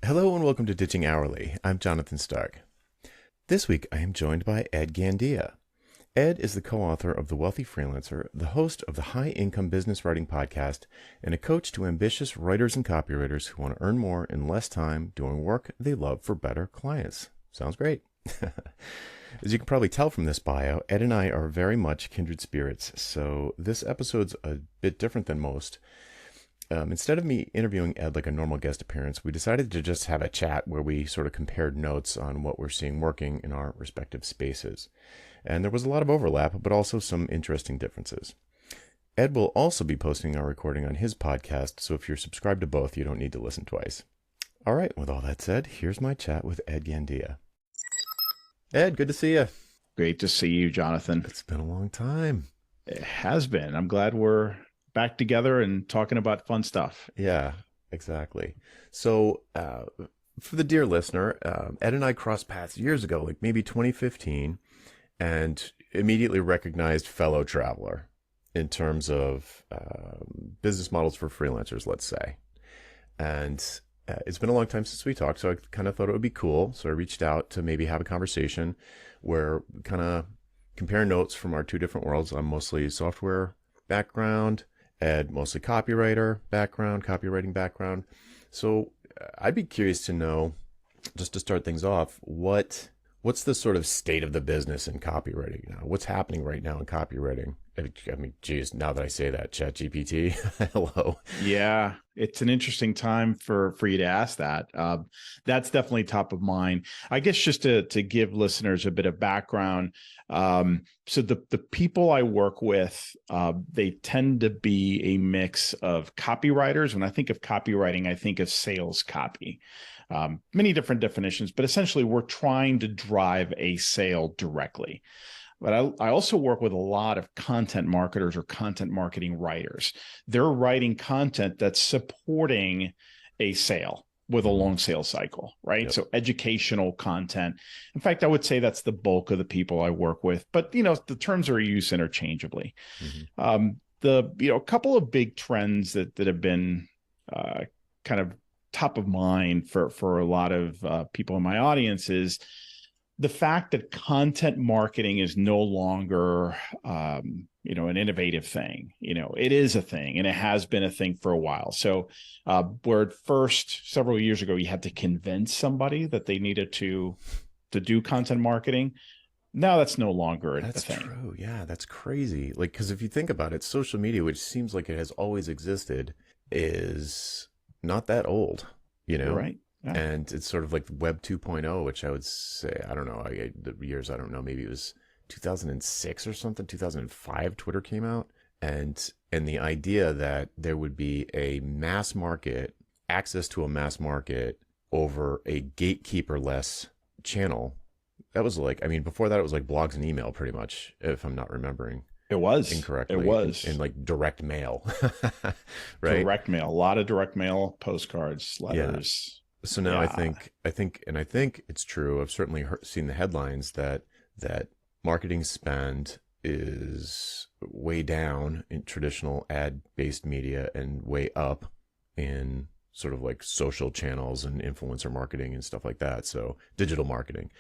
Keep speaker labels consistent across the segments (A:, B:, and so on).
A: Hello and welcome to Ditching Hourly. I'm Jonathan Stark. This week I am joined by Ed Gandia. Ed is the co-author of The Wealthy Freelancer, the host of the High Income Business Writing Podcast, and a coach to ambitious writers and copywriters who want to earn more in less time doing work they love for better clients. Sounds great. As you can probably tell from this bio, Ed and I are very much kindred spirits, so this episode's a bit different than most. Instead of me interviewing Ed like a normal guest appearance, we decided to just have a chat where we sort of compared notes on what we're seeing working in our respective spaces. And there was a lot of overlap, but also some interesting differences. Ed will also be posting our recording on his podcast, so if you're subscribed to both, you don't need to listen twice. All right, with all that said, here's my chat with Ed Gandia. Ed, good to see you.
B: Great to see you, Jonathan.
A: It's been a long time.
B: It has been. I'm glad we're back together and talking about fun stuff.
A: Yeah, exactly. So for the dear listener, Ed and I crossed paths years ago, like maybe 2015, and immediately recognized fellow traveler in terms of business models for freelancers, let's say. And it's been a long time since we talked, so I kind of thought it would be cool. So I reached out to maybe have a conversation where we kind of compare notes from our two different worlds. I'm mostly software background, Ed mostly copywriting background. So I'd be curious to know, just to start things off, what's the sort of state of the business in copywriting now? What's happening right now in copywriting? I mean, geez, now that I say that, ChatGPT, hello.
B: Yeah, it's an interesting time for you to ask that. That's definitely top of mind. I guess just to give listeners a bit of background. So the people I work with, they tend to be a mix of copywriters. When I think of copywriting, I think of sales copy. Many different definitions, but essentially we're trying to drive a sale directly. But I also work with a lot of content marketers or content marketing writers. They're writing content that's supporting a sale with a long sales cycle, right?
A: Yep.
B: So educational content. In fact, I would say that's the bulk of the people I work with, but the terms are used interchangeably. Mm-hmm. A couple of big trends that have been kind of top of mind for a lot of people in my audience is the fact that content marketing is no longer, an innovative thing. It is a thing, and it has been a thing for a while. So, where at first, several years ago, you had to convince somebody that they needed to do content marketing. Now that's no longer a thing.
A: That's true. Yeah, that's crazy. Like, because if you think about it, social media, which seems like it has always existed, is not that old.
B: You're right. Yeah.
A: And it's sort of like Web 2.0, which I would say, I don't know, the years, I don't know, maybe it was 2006 or something, 2005, Twitter came out. And the idea that there would be a mass market, access to a mass market over a gatekeeper-less channel, that was like, I mean, before that, it was like blogs and email pretty much, if I'm not remembering.
B: It was
A: incorrectly.
B: It was
A: in like direct mail, right?
B: Direct mail, a lot of direct mail, postcards, letters.
A: Yeah. So now I think it's true. I've certainly seen the headlines that marketing spend is way down in traditional ad-based media and way up in sort of like social channels and influencer marketing and stuff like that. So digital marketing.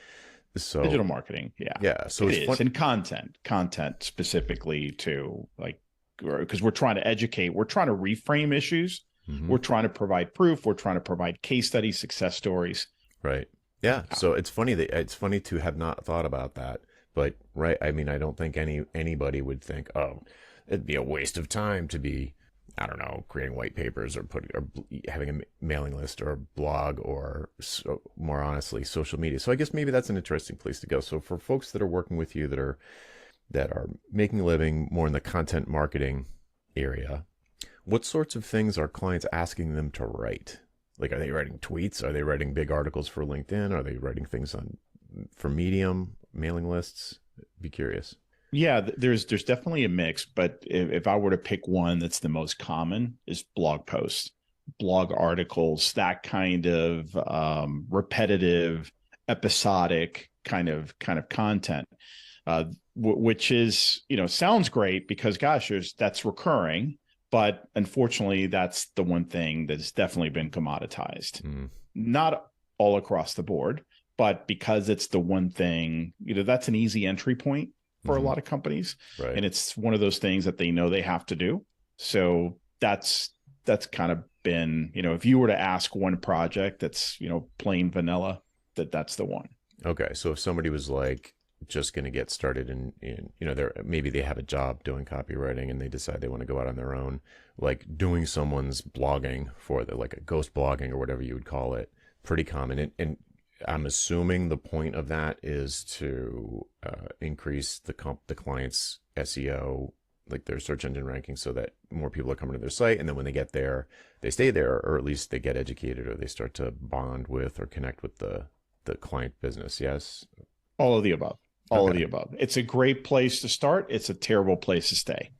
A: So
B: digital marketing,
A: yeah. So
B: it is, and content specifically too, like, because we're trying to educate, we're trying to reframe issues. Mm-hmm. We're trying to provide proof. We're trying to provide case studies, success stories.
A: Right. Yeah. So it's funny to have not thought about that, but right. I mean, I don't think anybody would think, oh, it'd be a waste of time to be, I don't know, creating white papers or having a mailing list or a blog or more honestly, social media. So I guess maybe that's an interesting place to go. So for folks that are working with you that are making a living more in the content marketing area, what sorts of things are clients asking them to write? Like, are they writing tweets? Are they writing big articles for LinkedIn? Are they writing things for Medium, mailing lists? Be curious.
B: Yeah, there's definitely a mix, but if I were to pick one that's the most common is blog posts, blog articles, that kind of repetitive, episodic kind of content, which is, sounds great because gosh, that's recurring. But unfortunately, that's the one thing that's definitely been commoditized. Not all across the board, but because it's the one thing, that's an easy entry point for a lot of companies.
A: Right.
B: And it's one of those things that they know they have to do. So that's kind of been, if you were to ask one project that's, plain vanilla, that's the one.
A: Okay. So if somebody was like just going to get started in maybe they have a job doing copywriting and they decide they want to go out on their own, like doing someone's blogging for like a ghost blogging or whatever you would call it, pretty common. And I'm assuming the point of that is to increase the client's SEO, like their search engine ranking, so that more people are coming to their site. And then when they get there, they stay there, or at least they get educated, or they start to bond with or connect with the client business. Yes.
B: All of the above. All of the above. It's a great place to start. It's a terrible place to stay.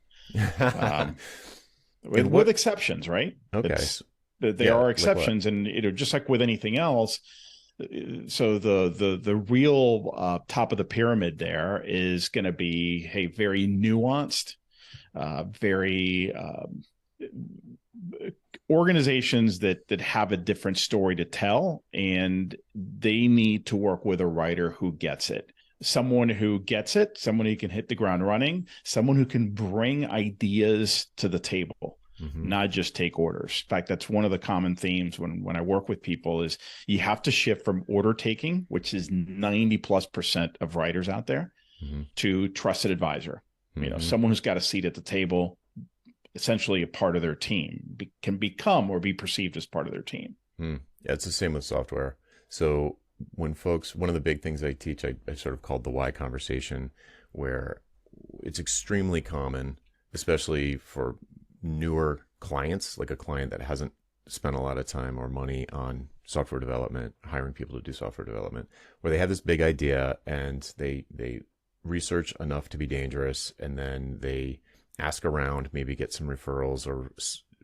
B: With exceptions, right?
A: Okay.
B: There are exceptions, and just like with anything else. So the real top of the pyramid there is going to be, hey, very nuanced, very organizations that have a different story to tell, and they need to work with a writer who gets it. Someone who gets it, someone who can hit the ground running, someone who can bring ideas to the table, not just take orders. In fact, that's one of the common themes when I work with people is you have to shift from order taking, which is 90+% of writers out there, to trusted advisor. Someone who's got a seat at the table, essentially a part of their team, can become or be perceived as part of their team.
A: Yeah, it's the same with software. So when folks, one of the big things I teach, I sort of called the why conversation, where it's extremely common, especially for newer clients, like a client that hasn't spent a lot of time or money on software development, hiring people to do software development, where they have this big idea and they research enough to be dangerous, and then they ask around, maybe get some referrals or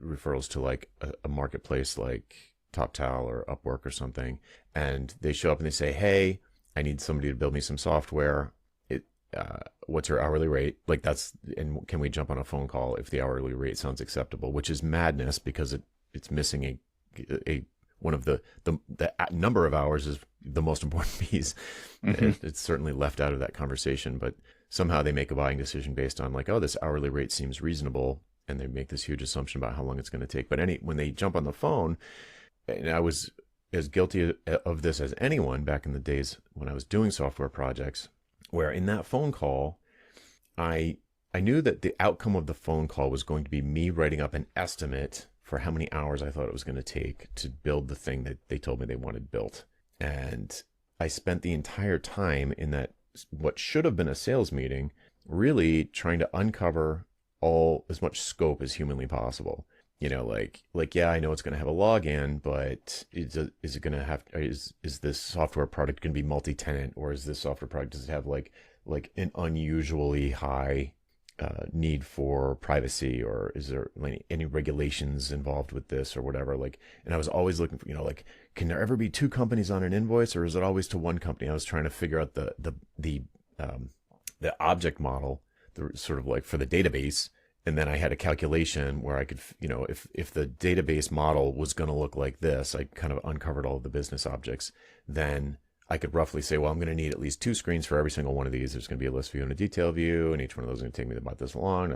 A: referrals to like a marketplace like TopTal or Upwork or something, and they show up and they say, hey, I need somebody to build me some software. What's your hourly rate? Like and can we jump on a phone call if the hourly rate sounds acceptable? Which is madness, because it's missing a one of the number of hours is the most important piece. It's certainly left out of that conversation, but somehow they make a buying decision based on like, oh, this hourly rate seems reasonable, and they make this huge assumption about how long it's going to take. But when they jump on the phone, and I was as guilty of this as anyone back in the days when I was doing software projects, where in that phone call, I knew that the outcome of the phone call was going to be me writing up an estimate for how many hours I thought it was going to take to build the thing that they told me they wanted built. And I spent the entire time in that, what should have been a sales meeting, really trying to uncover as much scope as humanly possible. Yeah, I know it's going to have a login, but is it going to have, is this software product going to be multi-tenant, or is this software product, does it have like an unusually high need for privacy, or is there any regulations involved with this or whatever? And I was always looking for, can there ever be two companies on an invoice, or is it always to one company? I was trying to figure out the object model, the sort of like for the database. And then I had a calculation where I could, if the database model was going to look like this, I kind of uncovered all of the business objects. Then I could roughly say, well, I'm going to need at least 2 screens for every single one of these. There's going to be a list view and a detail view, and each one of those is going to take me about this long,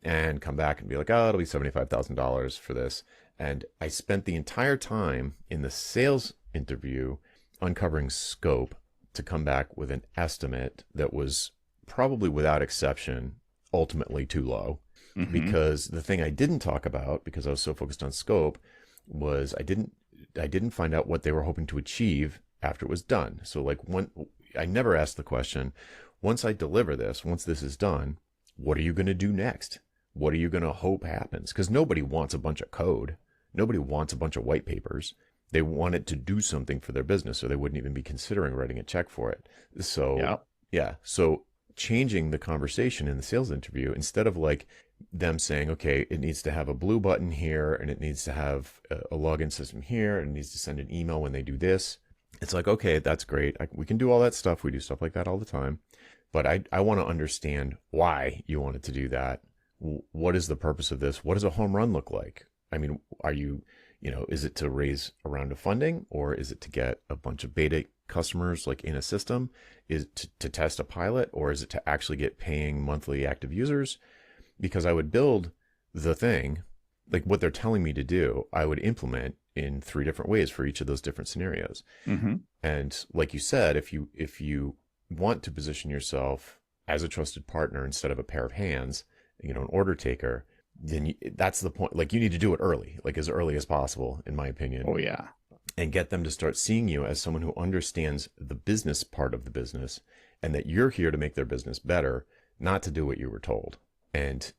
A: and come back and be like, oh, it'll be $75,000 for this. And I spent the entire time in the sales interview uncovering scope to come back with an estimate that was probably, without exception, ultimately too low. Because the thing I didn't talk about, because I was so focused on scope, was I didn't find out what they were hoping to achieve after it was done. So I never asked the question, once I deliver this, once this is done, what are you going to do next? What are you going to hope happens? Because nobody wants a bunch of code. Nobody wants a bunch of white papers. They want it to do something for their business, or they wouldn't even be considering writing a check for it. So yeah. So changing the conversation in the sales interview, instead of like them saying, okay, it needs to have a blue button here, and it needs to have a login system here, and it needs to send an email when they do this. It's like, okay, that's great. We can do all that stuff. We do stuff like that all the time. But I want to understand why you wanted to do that. what is the purpose of this? What does a home run look like? I mean, are you, is it to raise a round of funding, or is it to get a bunch of beta customers like in a system? Is it to test a pilot, or is it to actually get paying monthly active users? Because I would build the thing, like what they're telling me to do, I would implement in 3 different ways for each of those different scenarios.
B: Mm-hmm.
A: And like you said, if you want to position yourself as a trusted partner instead of a pair of hands, an order taker, then that's the point. Like, you need to do it early, like as early as possible, in my opinion.
B: Oh yeah.
A: And get them to start seeing you as someone who understands the business part of the business, and that you're here to make their business better, not to do what you were told. And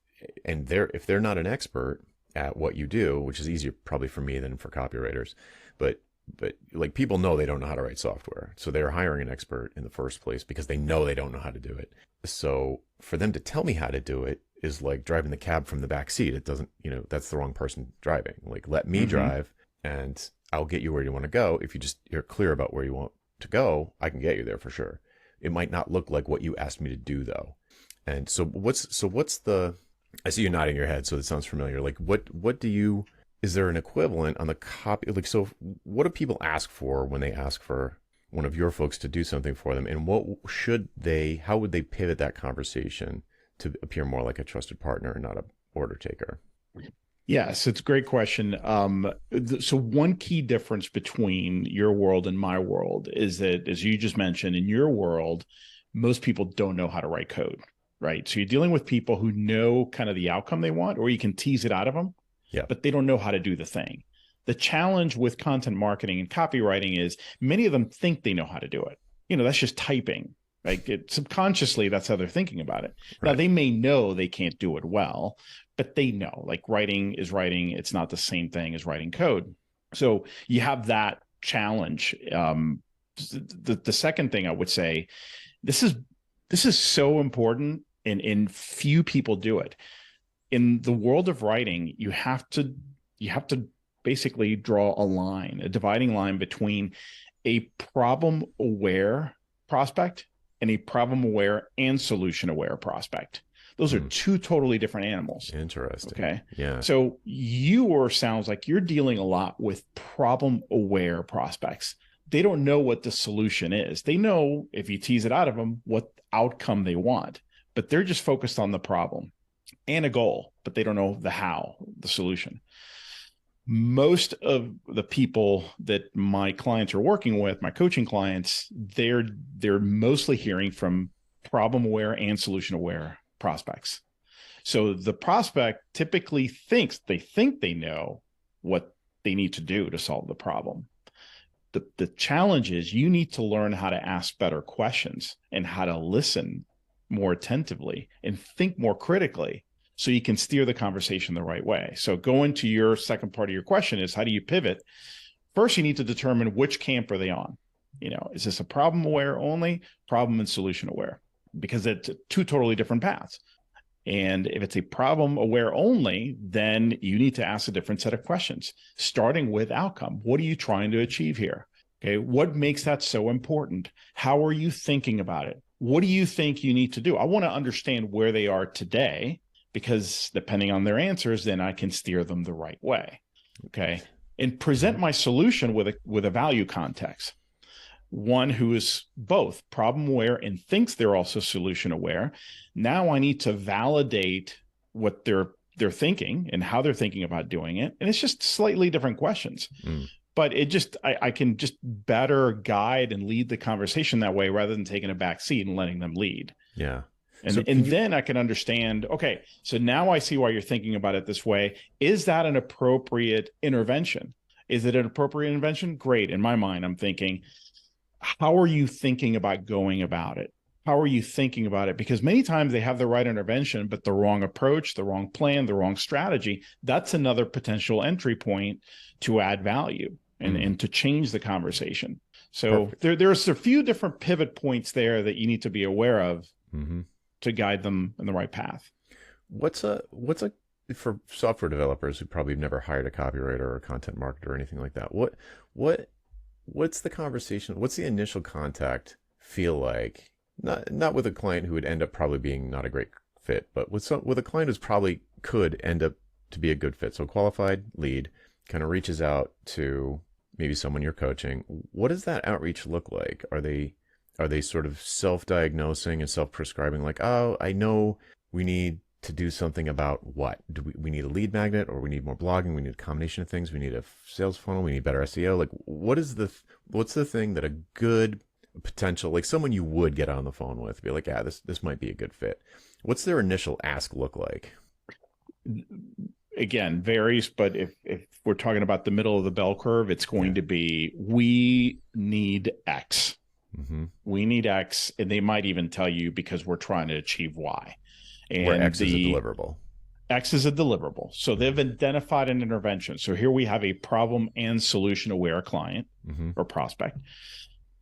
A: if they're not an expert at what you do, which is easier probably for me than for copywriters, but like, people know they don't know how to write software, so they're hiring an expert in the first place because they know they don't know how to do it. So for them to tell me how to do it is like driving the cab from the back seat. It doesn't, that's the wrong person driving. Like, let me drive, and I'll get you where you want to go. If you're clear about where you want to go, I can get you there for sure. It might not look like what you asked me to do, though. And so what's the, I see you nodding your head, so it sounds familiar. Like, is there an equivalent on the copy? Like, so what do people ask for when they ask for one of your folks to do something for them? And how would they pivot that conversation to appear more like a trusted partner and not a order taker?
B: Yes, it's a great question. So one key difference between your world and my world is that, as you just mentioned, in your world, most people don't know how to write code, right? So you're dealing with people who know kind of the outcome they want, or you can tease it out of them, but they don't know how to do the thing. The challenge with content marketing and copywriting is many of them think they know how to do it. That's just typing. Like, subconsciously, that's how they're thinking about it. Right. Now, they may know they can't do it well, but they know, like, writing is writing. It's not the same thing as writing code. So you have that challenge. The second thing I would say, this is so important, and few people do it. In the world of writing, you have to basically draw a dividing line between a problem-aware prospect and a problem-aware and solution-aware prospect. Those are 2 totally different animals.
A: Interesting.
B: Okay.
A: Yeah.
B: So sounds like you're dealing a lot with problem-aware prospects. They don't know what the solution is. They know, if you tease it out of them, what outcome they want, but they're just focused on the problem and a goal, but they don't know the solution. Most of the people that my clients are working with, my coaching clients, they're mostly hearing from problem-aware and solution-aware prospects. So the prospect typically thinks they know what they need to do to solve the problem. The challenge is you need to learn how to ask better questions and how to listen more attentively and think more critically, so you can steer the conversation the right way. So going to your second part of your question is, how do you pivot? First, you need to determine which camp are they on. Is this a problem aware only, problem and solution aware? Because it's 2 totally different paths. And if it's a problem aware only, then you need to ask a different set of questions, starting with outcome. What are you trying to achieve here? Okay. What makes that so important? How are you thinking about it? What do you think you need to do? I want to understand where they are today, because depending on their answers, then I can steer them the right way. Okay. And present my solution with a value context. One who is both problem aware and thinks they're also solution aware. Now I need to validate what they're thinking and how they're thinking about doing it. And it's just slightly different questions. But I can just better guide and lead the conversation that way, rather than taking a back seat and letting them lead.
A: Yeah.
B: And then I can understand, okay, so now I see why you're thinking about it this way. Is that an appropriate intervention? Is it an appropriate intervention? Great. In my mind, I'm thinking, how are you thinking about going about it? How are you thinking about it? Because many times they have the right intervention, but the wrong approach, the wrong plan, the wrong strategy. That's another potential entry point to add value and to change the conversation. So there's a few different pivot points there that you need to be aware of to guide them in the right path.
A: What's for software developers who probably have never hired a copywriter or a content marketer or anything like that? What's the conversation? What's the initial contact feel like? Not with a client who would end up probably being not a great fit, but with a client who's probably could end up to be a good fit. So qualified lead kind of reaches out to maybe someone you're coaching. What does that outreach look like? Are they sort of self-diagnosing and self-prescribing, like, oh, I know we need to do something about what? Do we need a lead magnet, or we need more blogging? We need a combination of things. We need a sales funnel. We need better SEO. Like, what's the thing that a good potential, like someone you would get on the phone with, be like, yeah, this might be a good fit. What's their initial ask look like?
B: Again, varies, but if we're talking about the middle of the bell curve, it's going to be, we need X. Mm-hmm. We need X, and they might even tell you because we're trying to achieve Y. And
A: where X is a deliverable.
B: X is a deliverable. So they've identified an intervention. So here we have a problem and solution aware client or prospect.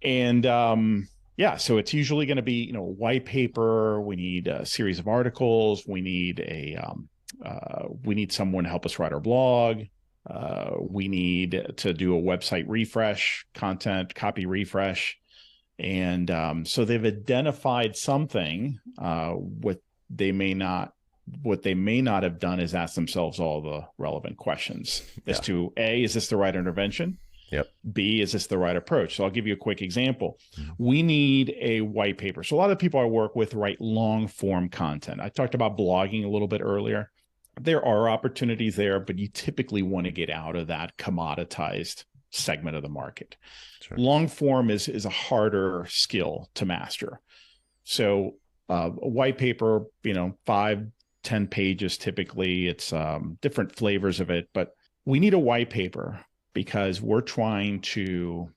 B: And so it's usually going to be, a white paper. We need a series of articles. We need we need someone to help us write our blog. We need to do a website refresh, content, copy refresh. And so they've identified something. What they may not have done is ask themselves all the relevant questions as to A, is this the right intervention?
A: Yep.
B: B, is this the right approach? So I'll give you a quick example. We need a white paper. So a lot of people I work with write long form content. I talked about blogging a little bit earlier. There are opportunities there, but you typically want to get out of that commoditized segment of the market. Sure. Long form is a harder skill to master. So a white paper, 5-10 pages typically. It's different flavors of it, but we need a white paper because we're trying to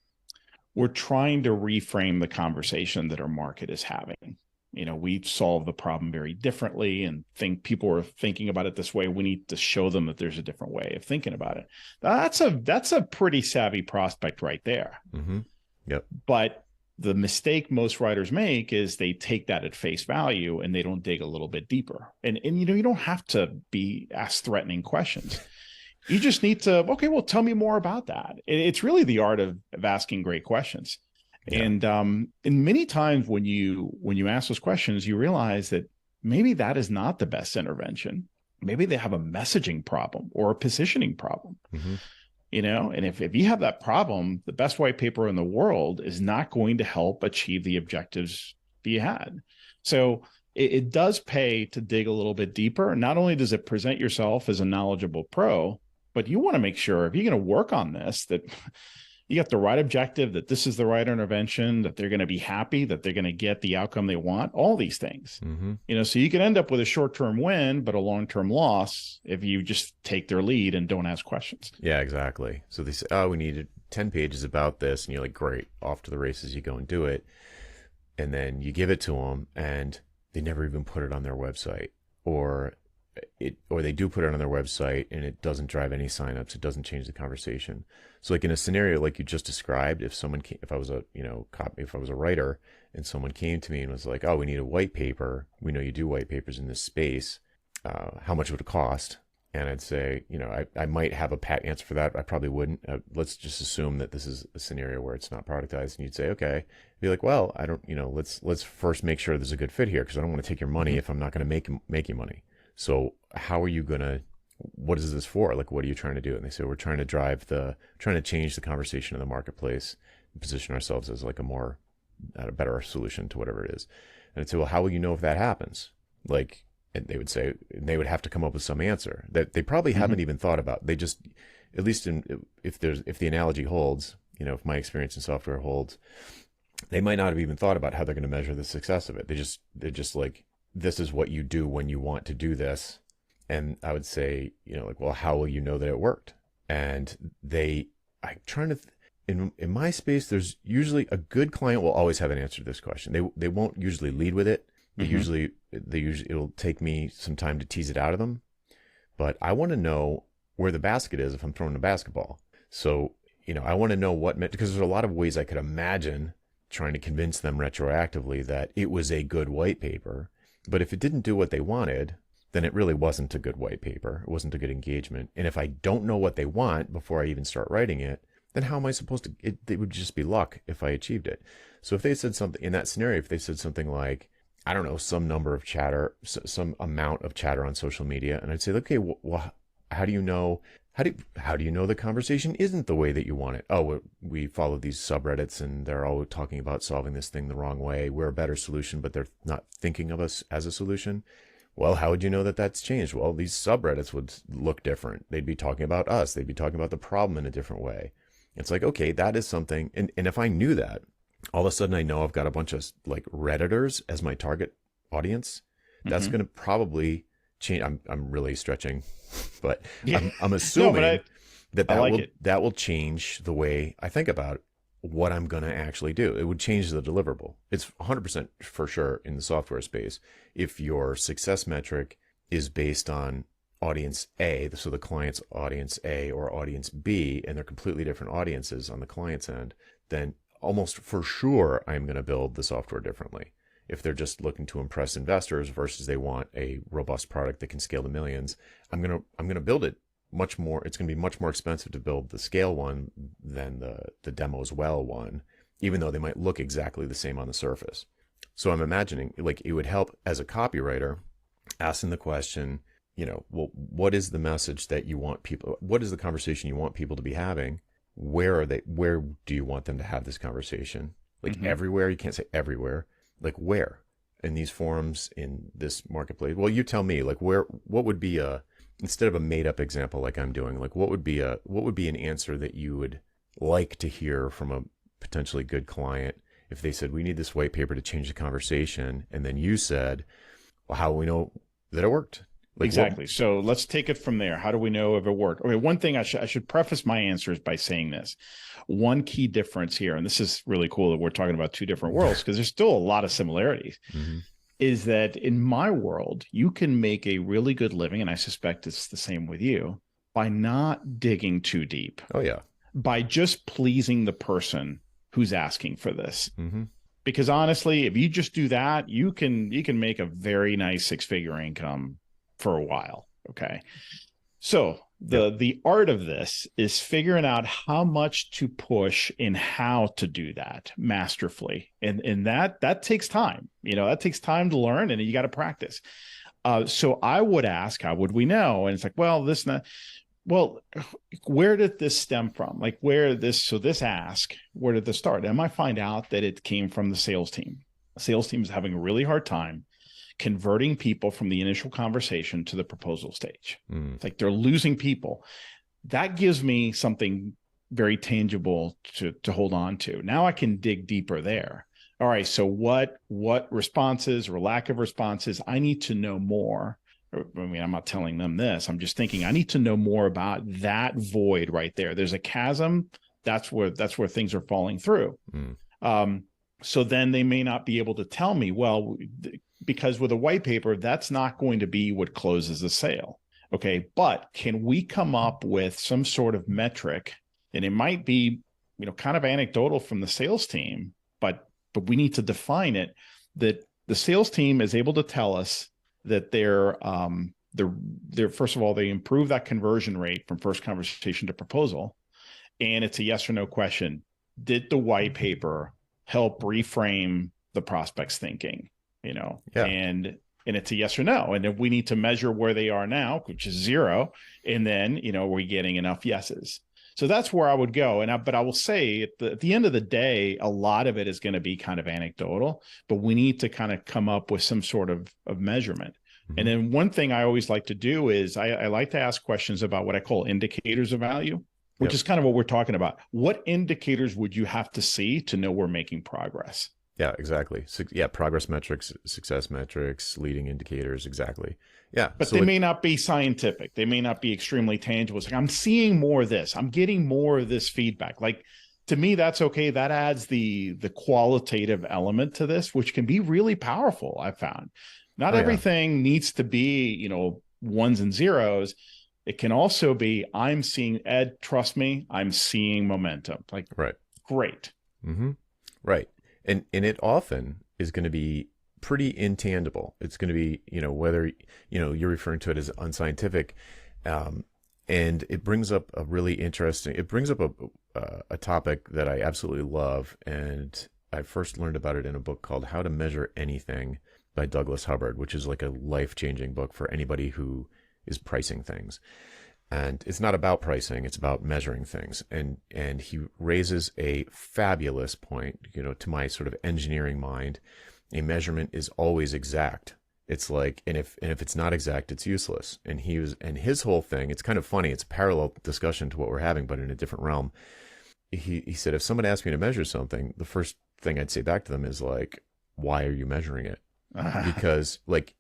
B: reframe the conversation that our market is having. We solve the problem very differently and think people are thinking about it this way. We need to show them that there's a different way of thinking about it. That's a pretty savvy prospect right there. Mm-hmm.
A: Yep.
B: But the mistake most writers make is they take that at face value and they don't dig a little bit deeper. And you don't have to be asked threatening questions. You just need to, okay, well, tell me more about that. It's really the art of asking great questions. Yeah. And many times when you ask those questions, you realize that maybe that is not the best intervention. Maybe they have a messaging problem or a positioning problem. Mm-hmm. And if you have that problem, the best white paper in the world is not going to help achieve the objectives that you had. So it does pay to dig a little bit deeper. Not only does it present yourself as a knowledgeable pro, but you want to make sure if you're going to work on this, that you got the right objective, that this is the right intervention, that they're going to be happy, that they're going to get the outcome they want, all these things. Mm-hmm. So you can end up with a short-term win, but a long-term loss if you just take their lead and don't ask questions.
A: Yeah, exactly. So they say, oh, we needed 10 pages about this. And you're like, great, off to the races, you go and do it. And then you give it to them and they never even put it on their website, or they do put it on their website and it doesn't drive any signups. It doesn't change the conversation. So like in a scenario like you just described, if I was a writer and someone came to me and was like, oh, we need a white paper. We know you do white papers in this space. How much would it cost? And I'd say, I might have a pat answer for that. I probably wouldn't. Let's just assume that this is a scenario where it's not productized. And you'd say, okay. Be like, well, I don't, let's first make sure there's a good fit here, because I don't want to take your money if I'm not going to make you money. So how are you going to, what is this for? Like, what are you trying to do? And they say, we're trying to change the conversation in the marketplace and position ourselves as like a better solution to whatever it is. And I'd say, well, how will you know if that happens? Like, and they would say, they would have to come up with some answer that they probably haven't even thought about. They just, at least if the analogy holds, if my experience in software holds, they might not have even thought about how they're going to measure the success of it. They're just like, this is what you do when you want to do this. And I would say, well, how will you know that it worked? And in my space, there's usually a good client will always have an answer to this question. They won't usually lead with it. They usually it'll take me some time to tease it out of them, but I want to know where the basket is if I'm throwing a basketball. So, I want to know because there's a lot of ways I could imagine trying to convince them retroactively that it was a good white paper. But if it didn't do what they wanted, then it really wasn't a good white paper. It wasn't a good engagement. And if I don't know what they want before I even start writing it, then how am I supposed to, it would just be luck if I achieved it. So if they said something in that scenario, if they said something like, I don't know, some number of chatter, some amount of chatter on social media, and I'd say, okay, well, how do you know? How do you know the conversation isn't the way that you want it? Oh, we follow these subreddits, and they're all talking about solving this thing the wrong way. We're a better solution, but they're not thinking of us as a solution. Well, how would you know that that's changed? Well, these subreddits would look different. They'd be talking about us. They'd be talking about the problem in a different way. It's like, okay, that is something. And if I knew that, all of a sudden I know I've got a bunch of like Redditors as my target audience. That's going to probably change. I'm really stretching, but
B: Yeah.
A: I'm assuming
B: No, but
A: that will change the way I think about what I'm going to actually do. It would change the deliverable. It's 100% for sure in the software space. If your success metric is based on audience A, so the client's audience A or audience B, and they're completely different audiences on the client's end, then almost for sure I'm going to build the software differently. If they're just looking to impress investors versus they want a robust product that can scale to millions, I'm going to build it much more. It's going to be much more expensive to build the scale one than the demo as well one, even though they might look exactly the same on the surface. So I'm imagining like it would help as a copywriter asking the question, well, what is the message that you want people, what is the conversation you want people to be having? Where do you want them to have this conversation? Like everywhere? You can't say everywhere. Like where? In these forums, in this marketplace? Well, you tell me, like what would be instead of a made up example like I'm doing, like what would be an answer that you would like to hear from a potentially good client if they said, we need this white paper to change the conversation, and then you said, well, how do we know that it worked? Like,
B: exactly. So let's take it from there. How do we know if it worked? Okay, one thing I should preface my answers by saying this. One key difference here, and this is really cool that we're talking about two different worlds because there's still a lot of similarities, is that in my world, you can make a really good living, and I suspect it's the same with you, by not digging too deep.
A: Oh, yeah.
B: By just pleasing the person who's asking for this. Because honestly, if you just do that, you can make a very nice six-figure income for a while. Okay. So the art of this is figuring out how much to push and how to do that masterfully. And that takes time, that takes time to learn, and you got to practice. So I would ask, how would we know? And it's like, well, where did this stem from? Like where did this start? And I might find out that it came from the sales team. The sales team is having a really hard time converting people from the initial conversation to the proposal stage. It's like they're losing people. That gives me something very tangible to hold on to. Now I can dig deeper there. All right, so what responses or lack of responses, I need to know more. I mean, I'm not telling them this. I'm just thinking I need to know more about that void right there. There's a chasm. That's where things are falling through. So then they may not be able to tell me, well, because with a white paper, that's not going to be what closes the sale. Okay. But can we come up with some sort of metric? And it might be, kind of anecdotal from the sales team, but we need to define it, that the sales team is able to tell us that they're first of all, they improve that conversion rate from first conversation to proposal. And it's a yes or no question. Did the white paper help reframe the prospect's thinking? And it's a yes or no. And then we need to measure where they are now, which is 0. And then, are we getting enough yeses? So that's where I would go. But I will say at the end of the day, a lot of it is going to be kind of anecdotal, but we need to kind of come up with some sort of measurement. And then one thing I always like to do is I like to ask questions about what I call indicators of value, which is kind of what we're talking about. What indicators would you have to see to know we're making progress?
A: Yeah, exactly. Progress metrics, success metrics, leading indicators. Exactly. Yeah.
B: But they may not be scientific. They may not be extremely tangible. It's like, I'm seeing more of this. I'm getting more of this feedback. Like, to me, that's okay. That adds the qualitative element to this, which can be really powerful, I've found. Not everything needs to be, ones and zeros. It can also be, I'm seeing, Ed, trust me, I'm seeing momentum. Like, right. Great.
A: Right. And it often is going to be pretty intangible. It's going to be, whether, you're referring to it as unscientific. And it brings up a topic that I absolutely love. And I first learned about it in a book called How to Measure Anything by Douglas Hubbard, which is like a life-changing book for anybody who is pricing things. And it's not about pricing, it's about measuring things. And he raises a fabulous point, to my sort of engineering mind. A measurement is always exact. It's like, and if it's not exact, it's useless. And his whole thing, it's kind of funny, it's a parallel discussion to what we're having, but in a different realm. He said, if someone asked me to measure something, the first thing I'd say back to them is like, why are you measuring it? Because like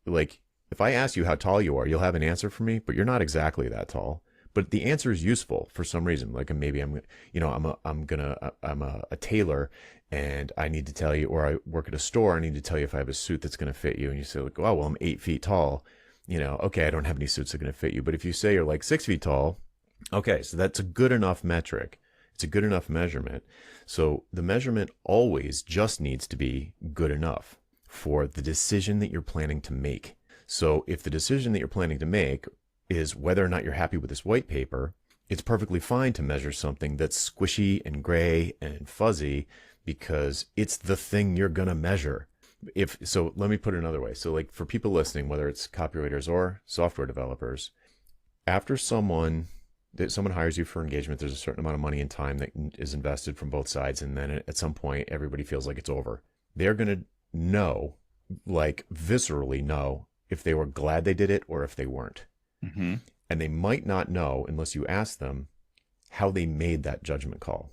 A: if I ask you how tall you are, you'll have an answer for me, but you're not exactly that tall. But the answer is useful for some reason. Like maybe I'm a tailor, and I need to tell you, or I work at a store, I need to tell you if I have a suit that's going to fit you. And you say like, oh, well, I'm 8 feet tall. Okay, I don't have any suits that are going to fit you. But if you say you're like 6 feet tall, okay, so that's a good enough metric. It's a good enough measurement. So the measurement always just needs to be good enough for the decision that you're planning to make. So if the decision that you're planning to make is whether or not you're happy with this white paper, it's perfectly fine to measure something that's squishy and gray and fuzzy because it's the thing you're going to measure. So let me put it another way. So like for people listening, whether it's copywriters or software developers, after someone hires you for engagement, there's a certain amount of money and time that is invested from both sides. And then at some point, everybody feels like it's over. They're going to know, like viscerally know, if they were glad they did it or if they weren't. Mm-hmm. And they might not know unless you ask them how they made that judgment call.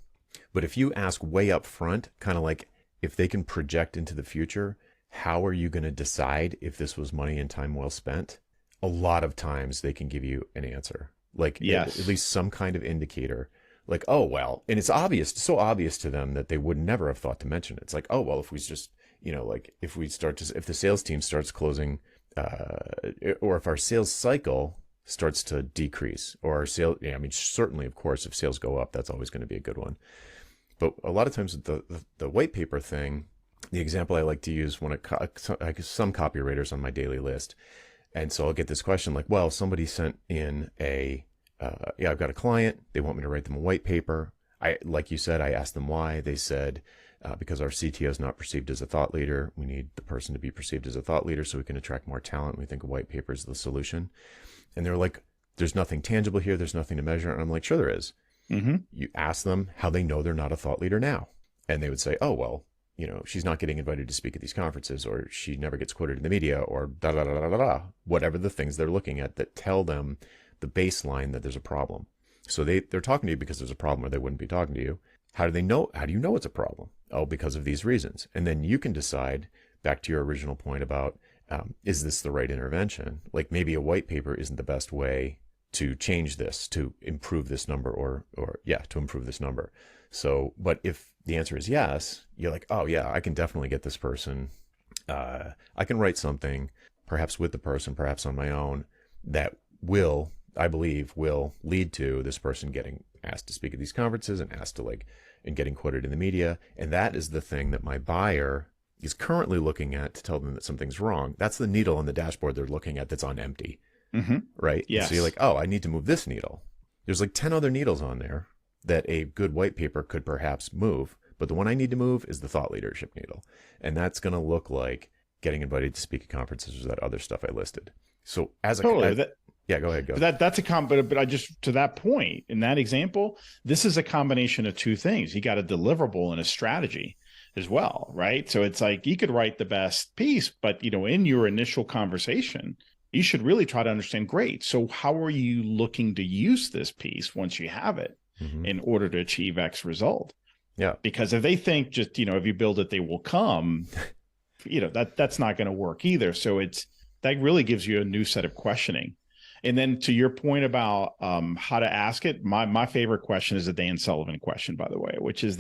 A: But if you ask way up front, kind of like if they can project into the future, how are you going to decide if this was money and time well spent? A lot of times they can give you an answer, like
B: yes.
A: at least some kind of indicator, like, oh, well, and it's obvious, so obvious to them that they would never have thought to mention it. It's like, oh, well, if we just, like if the sales team starts closing, or if our sales cycle starts to decrease, or our sales, certainly, of course, if sales go up, that's always going to be a good one. But a lot of times the white paper thing, the example I like to use some copywriters on my daily list. And so I'll get this question like, well, somebody sent in I've got a client. They want me to write them a white paper. Like you said, I asked them why. They said, because our CTO is not perceived as a thought leader. We need the person to be perceived as a thought leader so we can attract more talent. We think a white paper is the solution. And they're like, there's nothing tangible here. There's nothing to measure. And I'm like, sure there is. Mm-hmm. You ask them how they know they're not a thought leader now. And they would say, oh, well, she's not getting invited to speak at these conferences, or she never gets quoted in the media, or da da da da da da, whatever the things they're looking at that tell them the baseline that there's a problem. So they're talking to you because there's a problem, or they wouldn't be talking to you. How do they know? How do you know it's a problem? Oh, because of these reasons. And then you can decide, back to your original point about, is this the right intervention? Like maybe a white paper isn't the best way to change this, to improve this number, to improve this number. So, but if the answer is yes, you're like, oh yeah, I can definitely get this person. I can write something, perhaps with the person, perhaps on my own, that I believe will lead to this person getting asked to speak at these conferences and and getting quoted in the media. And that is the thing that my buyer is currently looking at to tell them that something's wrong. That's the needle on the dashboard they're looking at that's on empty. Mm-hmm. Right?
B: Yes.
A: So you're like, oh, I need to move this needle. There's like 10 other needles on there that a good white paper could perhaps move. But the one I need to move is the thought leadership needle. And that's going to look like getting invited to speak at conferences or that other stuff I listed. So as a yeah, go ahead. Go.
B: That's but I just, to that point, in that example, this is a combination of two things. You got a deliverable and a strategy as well, right? So it's like you could write the best piece, but in your initial conversation, you should really try to understand, great, so how are you looking to use this piece once you have it in order to achieve X result?
A: Yeah.
B: Because if they think just, if you build it, they will come, that's not going to work either. So that really gives you a new set of questioning. And then to your point about how to ask it, my favorite question is the Dan Sullivan question, by the way, which is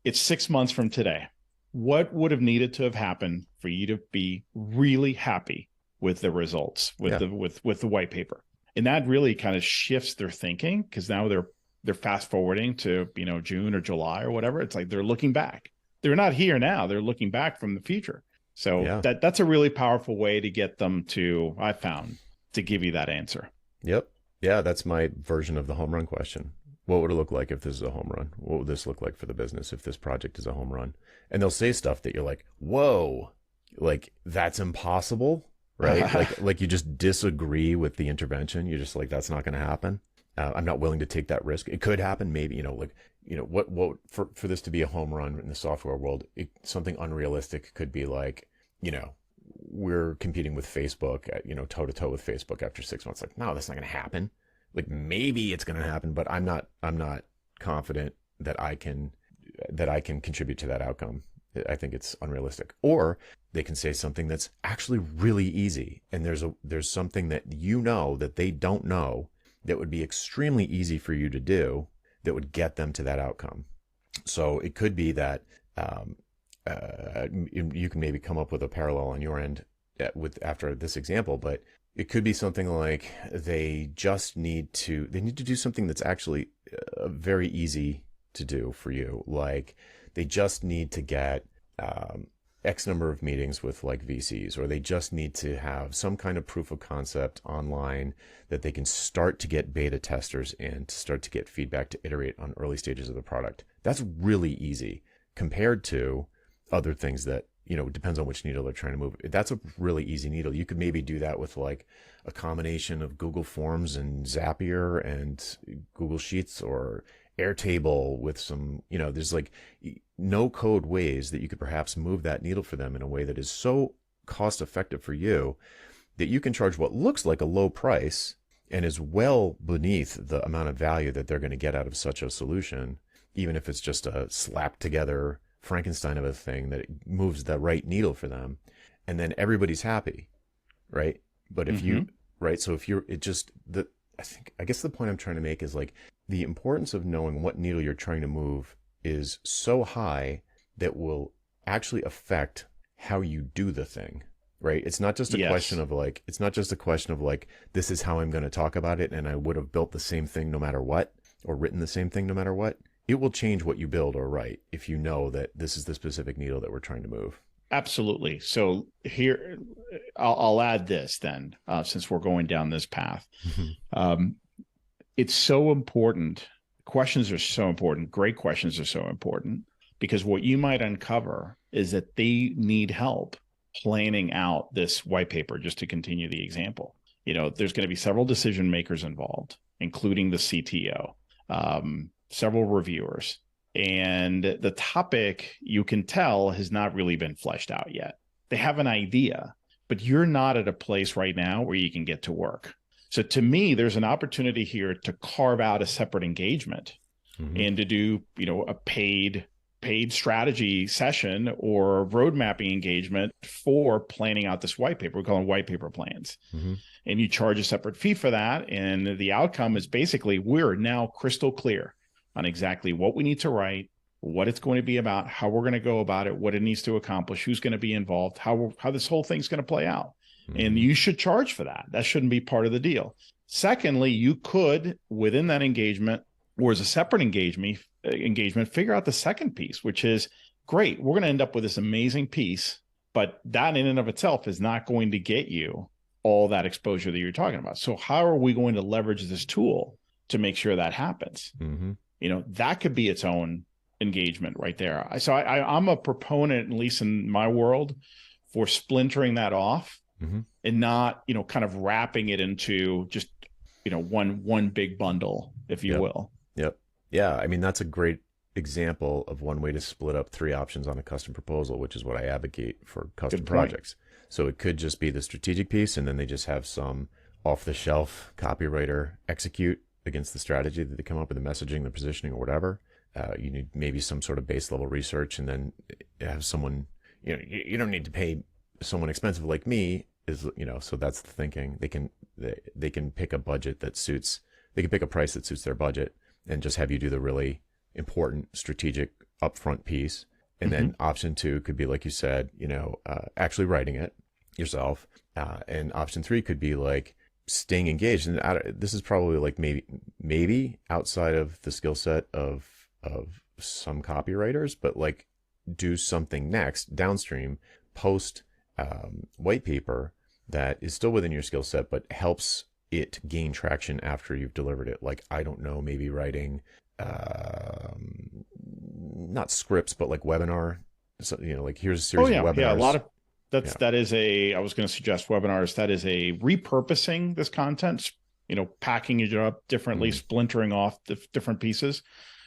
B: it's 6 months from today. What would have needed to have happened for you to be really happy with the results, with the white paper? And that really kind of shifts their thinking, because now they're fast forwarding to, June or July or whatever. It's like they're looking back. They're not here now. They're looking back from the future. So that's a really powerful way to get them to, I found, to give you that answer.
A: Yep. Yeah, that's my version of the home run question. What would it look like if this is a home run? What would this look like for the business if this project is a home run? And they'll say stuff that you're like, whoa, like that's impossible, right? Like you just disagree with the intervention. You're just like, that's not going to happen. I'm not willing to take that risk. It could happen, maybe, like, what for this to be a home run in the software world, something unrealistic could be like, we're competing with Facebook, toe to toe with Facebook after 6 months. Like, no, that's not going to happen. Like, maybe it's going to happen, but I'm not confident that I can contribute to that outcome. I think it's unrealistic. Or they can say something that's actually really easy, and there's something that that they don't know that would be extremely easy for you to do that would get them to that outcome. So it could be that you can maybe come up with a parallel on your end after this example, but it could be something like they need to do something that's actually very easy to do for you. Like they just need to get X number of meetings with like VCs, or they just need to have some kind of proof of concept online that they can start to get beta testers in, to start to get feedback, to iterate on early stages of the product. That's really easy compared to other things that, it depends on which needle they're trying to move. That's a really easy needle. You could maybe do that with like a combination of Google Forms and Zapier and Google Sheets, or Airtable with some, there's like no code ways that you could perhaps move that needle for them in a way that is so cost effective for you that you can charge what looks like a low price and is well beneath the amount of value that they're going to get out of such a solution, even if it's just a slapped together Frankenstein of a thing that moves the right needle for them. And then everybody's happy, right? But if you, right, so if you're, I guess the point I'm trying to make is like the importance of knowing what needle you're trying to move is so high that will actually affect how you do the thing, right? It's not just a question of like, this is how I'm going to talk about it, and I would have built the same thing no matter what, or written the same thing no matter what. It will change what you build or write if you know that this is the specific needle that we're trying to move.
B: Absolutely. So here, I'll add this then, since we're going down this path. It's so important. Questions are so important. Great questions are so important, because what you might uncover is that they need help planning out this white paper. Just to continue the example, there's going to be several decision makers involved, including the CTO, several reviewers, and the topic, you can tell, has not really been fleshed out yet. They have an idea, but you're not at a place right now where you can get to work. So to me, there's an opportunity here to carve out a separate engagement and to do, a paid strategy session or road mapping engagement for planning out this white paper. We call them white paper plans. And you charge a separate fee for that. And the outcome is basically, we're now crystal clear on exactly what we need to write, what it's going to be about, how we're going to go about it, what it needs to accomplish, who's going to be involved, how this whole thing's going to play out. And you should charge for that. That shouldn't be part of the deal. Secondly, you could, within that engagement, or as a separate engagement, figure out the second piece, which is, great, we're going to end up with this amazing piece, but that in and of itself is not going to get you all that exposure that you're talking about. So how are we going to leverage this tool to make sure that happens? That could be its own engagement right there. So I'm a proponent, at least in my world, for splintering that off and not, kind of wrapping it into just, one big bundle, if you will.
A: Yep. Yeah. I mean, that's a great example of one way to split up 3 options on a custom proposal, which is what I advocate for custom projects. So it could just be the strategic piece, and then they just have some off-the-shelf copywriter execute against the strategy that they come up with, the messaging, the positioning, or whatever. You need maybe some sort of base level research, and then have someone, you don't need to pay someone expensive like me, so that's the thinking. They can pick a budget that suits, they can pick a price that suits their budget and just have you do the really important strategic upfront piece. And then option 2 could be, like you said, actually writing it yourself. And option 3 could be like staying engaged. And this is probably like maybe outside of the skill set of some copywriters, but like do something next downstream, post white paper that is still within your skill set, but helps it gain traction after you've delivered it. Like, I don't know, maybe writing, not scripts, but like webinar. So, like, here's a series of webinars.
B: Yeah,
A: Yeah.
B: I was going to suggest webinars. That is a repurposing this content, packing it up differently, splintering off the different pieces,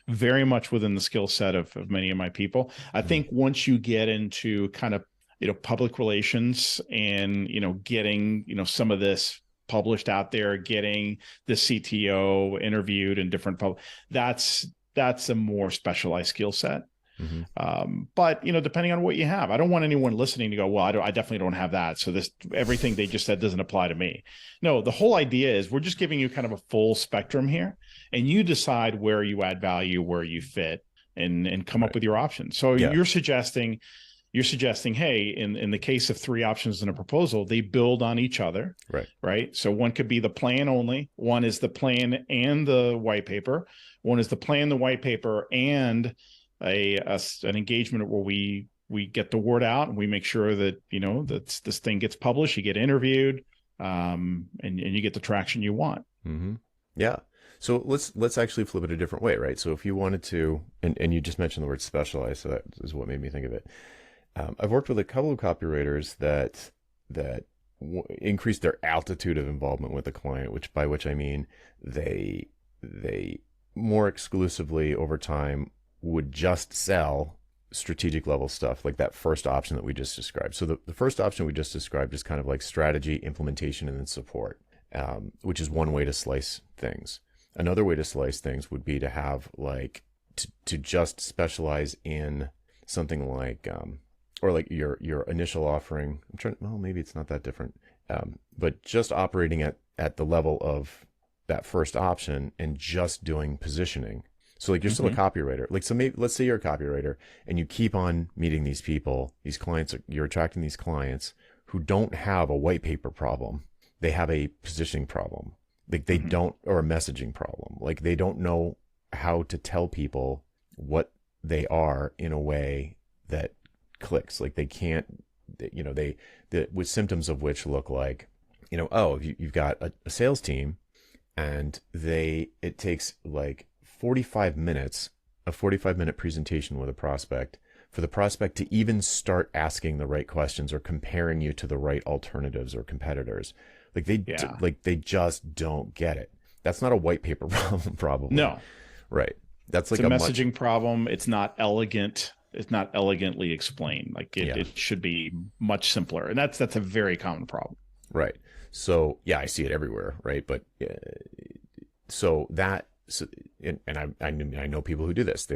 B: very much within the skill set of many of my people. I think once you get into kind of, public relations and, getting, some of this published out there, getting the CTO interviewed in different that's a more specialized skill set. But depending on what you have, I don't want anyone listening to go, well, I definitely don't have that, so everything they just said doesn't apply to me. No, the whole idea is we're just giving you kind of a full spectrum here, and you decide where you add value, where you fit, and come up with your options. So you're suggesting, hey, in the case of 3 options in a proposal, they build on each other, right? So one could be the plan only, one is the plan and the white paper, one is the plan, the white paper, and an engagement where we get the word out and we make sure that that this thing gets published, you get interviewed, and you get the traction you want.
A: Yeah. So let's actually flip it a different way, right? So if you wanted to, and you just mentioned the word specialized, so that is what made me think of it. I've worked with a couple of copywriters that increase their altitude of involvement with the client, by which I mean they more exclusively over time would just sell strategic level stuff, like that first option that we just described. So the first option we just described is kind of like strategy, implementation, and then support, which is one way to slice things. Another way to slice things would be to have to just specialize in something like, or like your initial offering. Maybe it's not that different, but just operating at the level of that first option and just doing positioning. So like you're still a copywriter. Like, so maybe let's say you're a copywriter and you keep on meeting these people, these clients, you're attracting these clients who don't have a white paper problem. They have a positioning problem. Like they don't, or a messaging problem. Like they don't know how to tell people what they are in a way that clicks. Like they can't, with symptoms of which look like, you've got a sales team and it takes like 45 minutes, a 45-minute presentation with a prospect for the prospect to even start asking the right questions or comparing you to the right alternatives or competitors. Like they just don't get it. That's not a white paper problem, probably.
B: No.
A: Right. That's like
B: it's a messaging problem. It's not elegant. It's not elegantly explained. Like it should be much simpler. And that's a very common problem.
A: Right. So yeah, I see it everywhere. Right. But I know people who do this.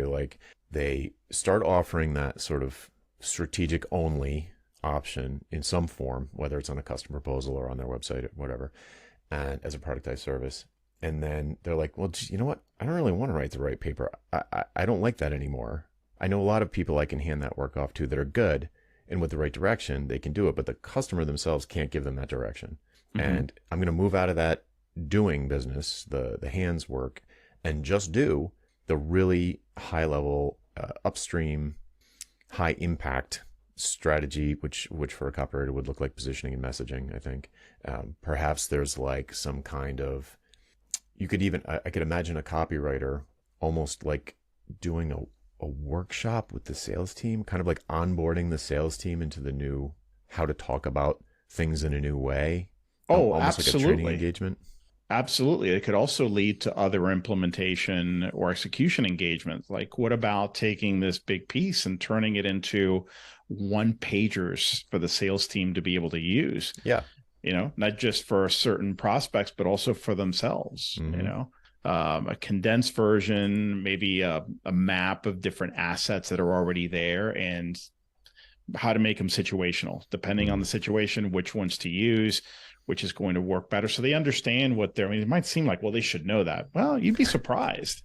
A: They start offering that sort of strategic only option in some form, whether it's on a custom proposal or on their website or whatever, and as a productized service. And then they're like, well, you know what? I don't really want to write the right paper. I don't like that anymore. I know a lot of people I can hand that work off to that are good, and with the right direction, they can do it, but the customer themselves can't give them that direction. And I'm going to move out of that doing business, the hands work, and just do the really high level, upstream, high impact strategy, which for a copywriter would look like positioning and messaging, I think. Perhaps there's like some kind of, I could imagine a copywriter almost like doing a workshop with the sales team, kind of like onboarding the sales team into the new, how to talk about things in a new way.
B: Oh,
A: almost
B: absolutely.
A: Like a training engagement.
B: Absolutely. It could also lead to other implementation or execution engagements. Like, what about taking this big piece and turning it into one pagers for the sales team to be able to use?
A: Yeah.
B: Not just for certain prospects, but also for themselves, a condensed version, maybe a map of different assets that are already there and how to make them situational, depending on the situation, which ones to use, which is going to work better. So they understand it might seem like, well, they should know that. Well, you'd be surprised.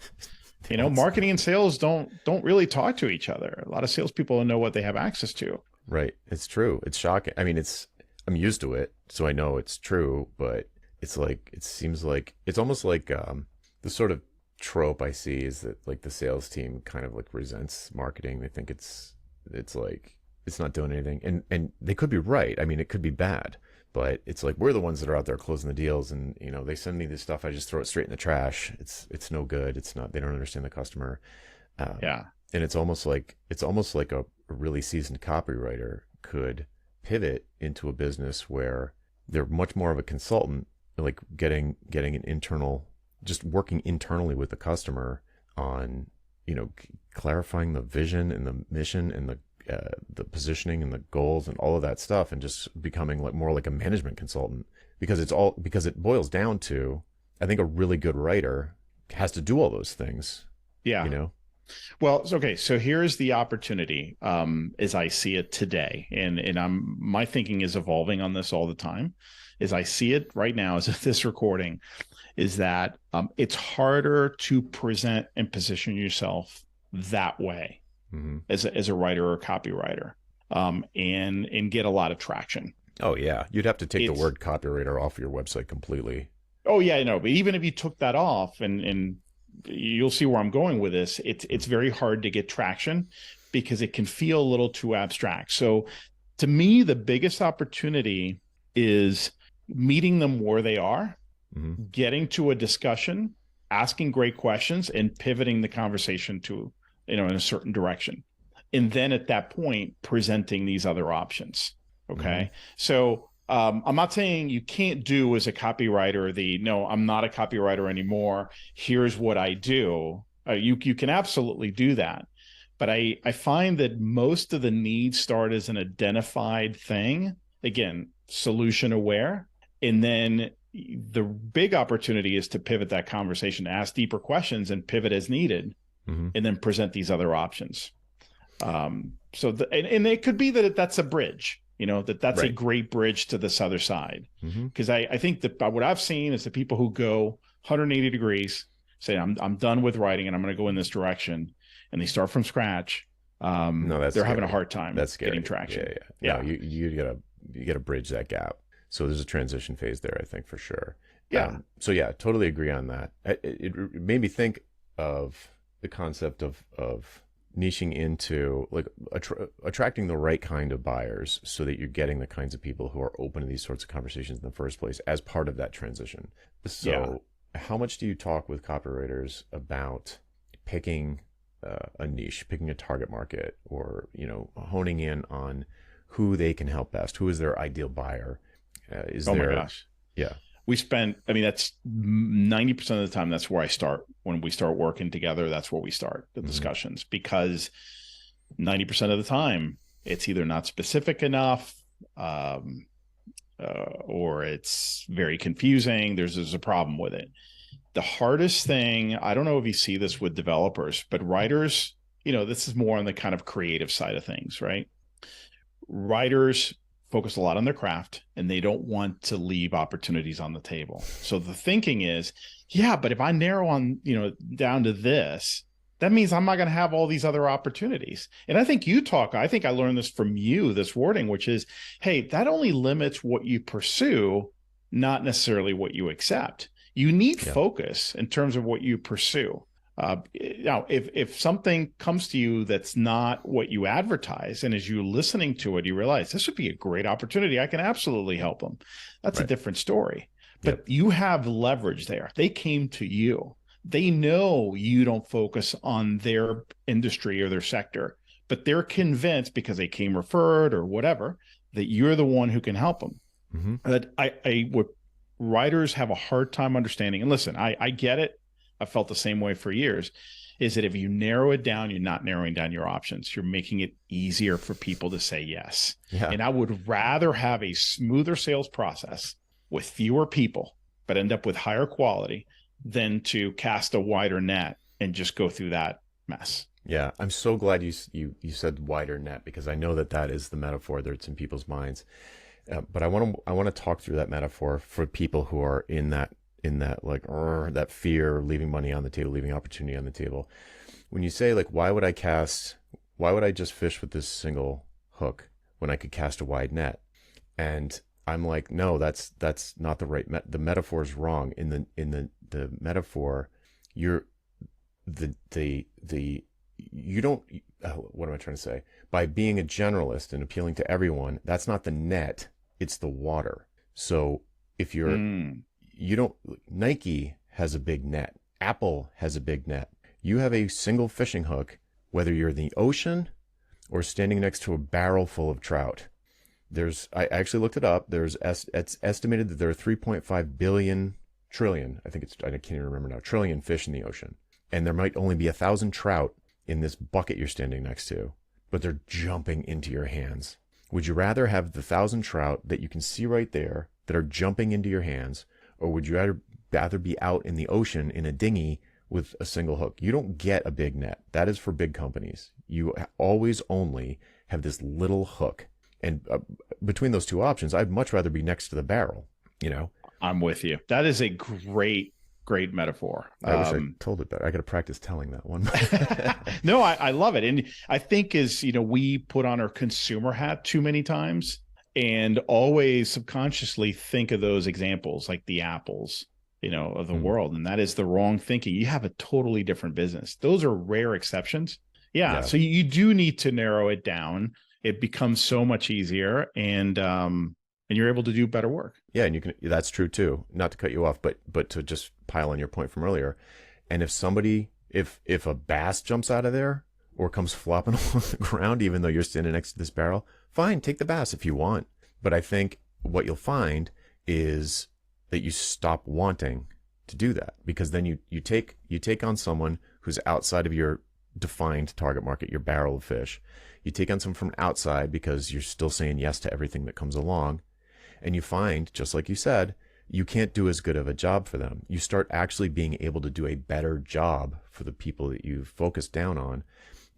B: Marketing and sales don't really talk to each other. A lot of salespeople don't know what they have access to.
A: Right. It's true. It's shocking. I mean, I'm used to it, so I know it's true, but it's like, it seems like, it's almost like the sort of trope I see is that like the sales team kind of like resents marketing. They think it's like, it's not doing anything. And they could be right. I mean, it could be bad. But it's like, we're the ones that are out there closing the deals, and they send me this stuff, I just throw it straight in the trash. It's no good. It's not. They don't understand the customer. And it's almost like a really seasoned copywriter could pivot into a business where they're much more of a consultant, like getting an internal, just working internally with the customer on, clarifying the vision and the mission and the positioning and the goals and all of that stuff, and just becoming like more like a management consultant, because it boils down to, I think a really good writer has to do all those things.
B: Yeah. Well, okay. So here's the opportunity, as I see it today, and my thinking is evolving on this all the time. As I see it right now, as of this recording, is that it's harder to present and position yourself that way as a writer or copywriter, and get a lot of traction.
A: Oh yeah, you'd have to take the word copywriter off your website completely.
B: Oh yeah, I know. But even if you took that off, and you'll see where I'm going with this, it's very hard to get traction because it can feel a little too abstract. So to me, the biggest opportunity is meeting them where they are, getting to a discussion, asking great questions, and pivoting the conversation to, in a certain direction. And then at that point, presenting these other options. Okay. So I'm not saying you can't do as a copywriter no, I'm not a copywriter anymore, here's what I do. You can absolutely do that. But I find that most of the needs start as an identified thing, again, solution aware. And then the big opportunity is to pivot that conversation, ask deeper questions and pivot as needed, and then present these other options. And it could be that that's a bridge. That's right. A great bridge to this other side. Because I think that what I've seen is the people who go 180 degrees, say, I'm done with writing and I'm going to go in this direction, and they start from scratch. They're scary. Having a hard time getting traction.
A: Yeah. No, you gotta bridge that gap. So there's a transition phase there, I think, for sure.
B: Yeah.
A: So yeah, totally agree on that. It made me think of the concept of niching into, like, attracting the right kind of buyers, so that you're getting the kinds of people who are open to these sorts of conversations in the first place as part of that transition. So how much do you talk with copywriters about picking a niche, picking a target market, or, honing in on who they can help best? Who is their ideal buyer?
B: My gosh.
A: Yeah.
B: That's 90% of the time, that's where I start. When we start working together, that's where we start the discussions, because 90% of the time it's either not specific enough, or it's very confusing. There's a problem with it. The hardest thing, I don't know if you see this with developers, but writers, this is more on the kind of creative side of things, right? Writers focus a lot on their craft, and they don't want to leave opportunities on the table. So the thinking is, but if I narrow on, down to this, that means I'm not going to have all these other opportunities. And I think I learned this from you, this wording, which is, hey, that only limits what you pursue, not necessarily what you accept. You need focus in terms of what you pursue. Now, if something comes to you that's not what you advertise, and as you're listening to it, you realize this would be a great opportunity, I can absolutely help them, that's a different story. But you have leverage there. They came to you. They know you don't focus on their industry or their sector, but they're convinced, because they came referred or whatever, that you're the one who can help them. What writers have a hard time understanding, and listen, I get it. I felt the same way for years, is that if you narrow it down, you're not narrowing down your options. You're making it easier for people to say yes. And I would rather have a smoother sales process with fewer people, but end up with higher quality, than to cast a wider net and just go through that mess.
A: Yeah, I'm so glad you said wider net, because I know that is the metaphor that's in people's minds. But I want to talk through that metaphor for people who are in that like that fear, leaving money on the table, leaving opportunity on the table. When you say, like, why would I just fish with this single hook when I could cast a wide net? And I'm like, no, that's not the right the metaphor is wrong. In the metaphor, you don't, what am I trying to say? By being a generalist and appealing to everyone, that's not the net, it's the water. So if you're Nike has a big net. Apple has a big net. You have a single fishing hook, whether you're in the ocean or standing next to a barrel full of trout. I actually looked it up. It's estimated that there are 3.5 billion trillion, I can't even remember now, trillion fish in the ocean. And there might only be 1,000 trout in this bucket you're standing next to, but they're jumping into your hands. Would you rather have the 1,000 trout that you can see right there that are jumping into your hands, or would you rather be out in the ocean in a dinghy with a single hook? You don't get a big net. That is for big companies. You always only have this little hook. And between those two options, I'd much rather be next to the barrel, you know?
B: I'm with you. That is a great metaphor.
A: I wish I told it better. I got to practice telling that one.
B: No, I love it. And I think we put on our consumer hat too many times and always subconsciously think of those examples like the Apples, of the world. And that is the wrong thinking. You have a totally different business. Those are rare exceptions. Yeah. So you do need to narrow it down. It becomes so much easier, and you're able to do better work.
A: Yeah, and that's true too. Not to cut you off, but to just pile on your point from earlier. And if a bass jumps out of there or comes flopping along the ground, even though you're standing next to this barrel, fine, take the bass if you want. But I think what you'll find is that you stop wanting to do that, because then you take on someone who's outside of your defined target market, your barrel of fish. You take on someone from outside because you're still saying yes to everything that comes along. And you find, just like you said, you can't do as good of a job for them. You start actually being able to do a better job for the people that you focus down on.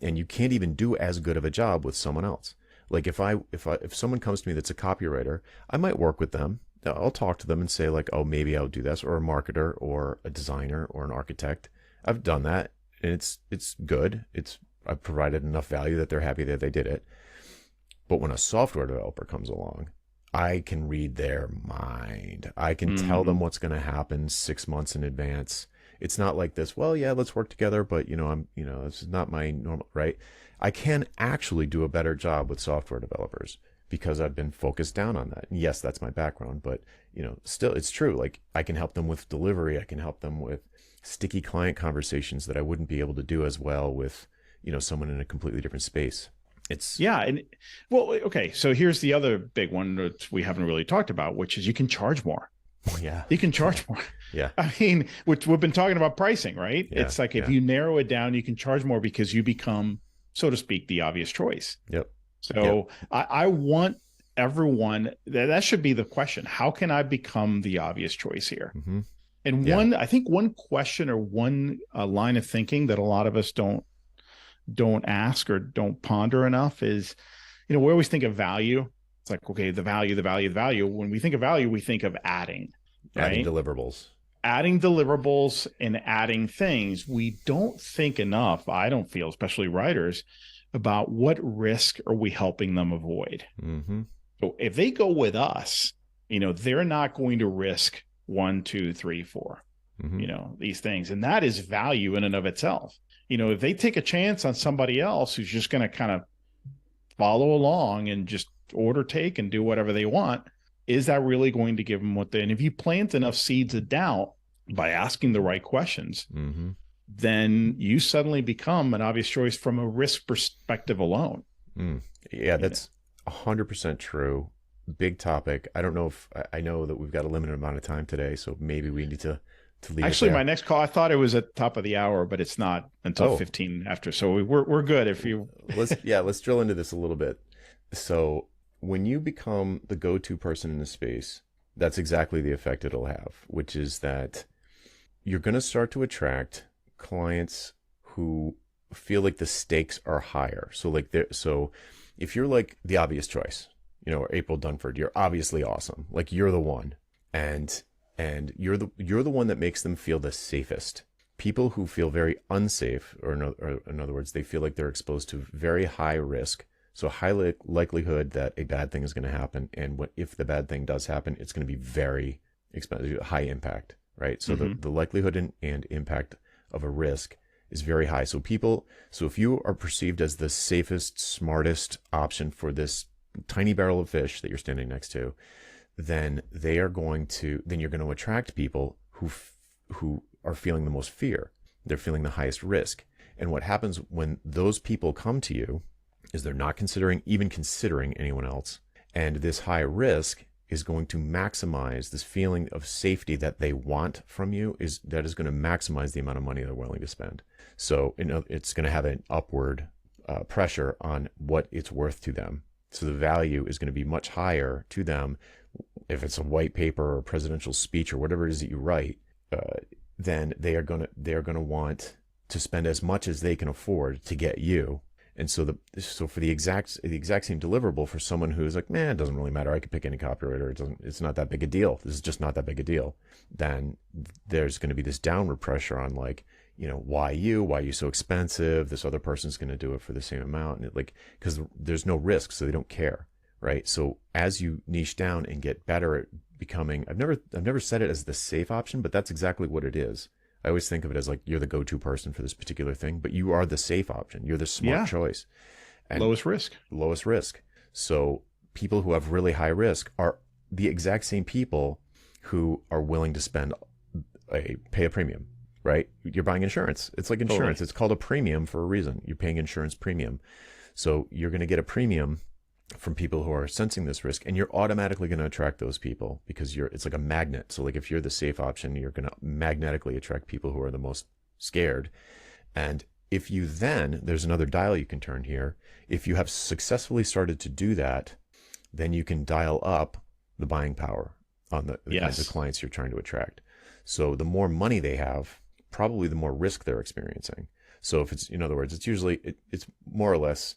A: And you can't even do as good of a job with someone else. Like if someone comes to me that's a copywriter, I might work with them. I'll talk to them and say like, oh, maybe I'll do this, or a marketer or a designer or an architect. I've done that, and it's good. I've provided enough value that they're happy that they did it. But when a software developer comes along, I can read their mind. I can tell them what's going to happen 6 months in advance. It's not like this, well, yeah, let's work together, but this is not my normal, right? I can actually do a better job with software developers because I've been focused down on that. And yes, that's my background, but still it's true. Like I can help them with delivery. I can help them with sticky client conversations that I wouldn't be able to do as well with, someone in a completely different space.
B: Okay. So here's the other big one that we haven't really talked about, which is you can charge more.
A: Yeah.
B: You can charge more.
A: Yeah.
B: I mean, we've been talking about pricing, right?
A: Yeah,
B: it's like if you narrow it down, you can charge more because you become, so to speak, the obvious choice.
A: Yep.
B: So I want everyone, that should be the question. How can I become the obvious choice here? Mm-hmm. And I think one question or one line of thinking that a lot of us don't ask or don't ponder enough is, we always think of value. It's like, okay, the value. When we think of value, we think of adding
A: deliverables and adding things. We don't think enough, I don't feel, especially writers, about what risk are we helping them avoid. Mm-hmm. So if they go with us, they're not going to risk 1, 2, 3, 4, these things. And that is value in and of itself. If they take a chance on somebody else who's just going to kind of follow along and just order take and do whatever they want, is that really going to give them and if you plant enough seeds of doubt by asking the right questions, then you suddenly become an obvious choice from a risk perspective alone. Yeah, that's 100% true. Big topic. I don't know I know that we've got a limited amount of time today, so maybe we need to leave
B: Actually,
A: it there.
B: My next call, I thought it was at the top of the hour, but it's not until 15 after. So we're good. If you
A: let's drill into this a little bit. So when you become the go-to person in the space, that's exactly the effect it'll have, which is that you're going to start to attract clients who feel like the stakes are higher. So if you're like the obvious choice, or April Dunford, you're obviously awesome. Like you're the one, and you're the one that makes them feel the safest. People who feel very unsafe, or in other words, they feel like they're exposed to very high risk. So high likelihood that a bad thing is going to happen. And if the bad thing does happen, it's going to be very expensive, high impact, right? So the likelihood and impact of a risk is very high. So if you are perceived as the safest, smartest option for this tiny barrel of fish that you're standing next to, then you're going to attract people who are feeling the most fear. They're feeling the highest risk. And what happens when those people come to you is they're not considering anyone else. And this high risk is going to maximize this feeling of safety that they want from you, is going to maximize the amount of money they're willing to spend. So it's going to have an upward pressure on what it's worth to them. So the value is going to be much higher to them if it's a white paper or a presidential speech or whatever it is that you write. Then they are going to want to spend as much as they can afford to get you. And so for the exact same deliverable for someone who's like, man, it doesn't really matter, I could pick any copywriter, it's not that big a deal, this is just not that big a deal, then there's going to be this downward pressure on, like, why you so expensive, this other person's going to do it for the same amount, and because there's no risk, so they don't care, right? So as you niche down and get better at becoming, I've never said it as the safe option, but that's exactly what it is. I always think of it as like you're the go-to person for this particular thing, but you are the safe option. You're the smart choice. And
B: lowest risk.
A: So people who have really high risk are the exact same people who are willing to pay a premium, right? You're buying insurance. It's like insurance. Totally. It's called a premium for a reason. You're paying insurance premium. So you're going to get a premium from people who are sensing this risk, and you're automatically going to attract those people because it's like a magnet. So like if you're the safe option, you're going to magnetically attract people who are the most scared. And if you there's another dial you can turn here. If you have successfully started to do that, then you can dial up the buying power on the kinds of clients you're trying to attract. So the more money they have, probably the more risk they're experiencing. So if it's, in other words, it's usually, it's more or less,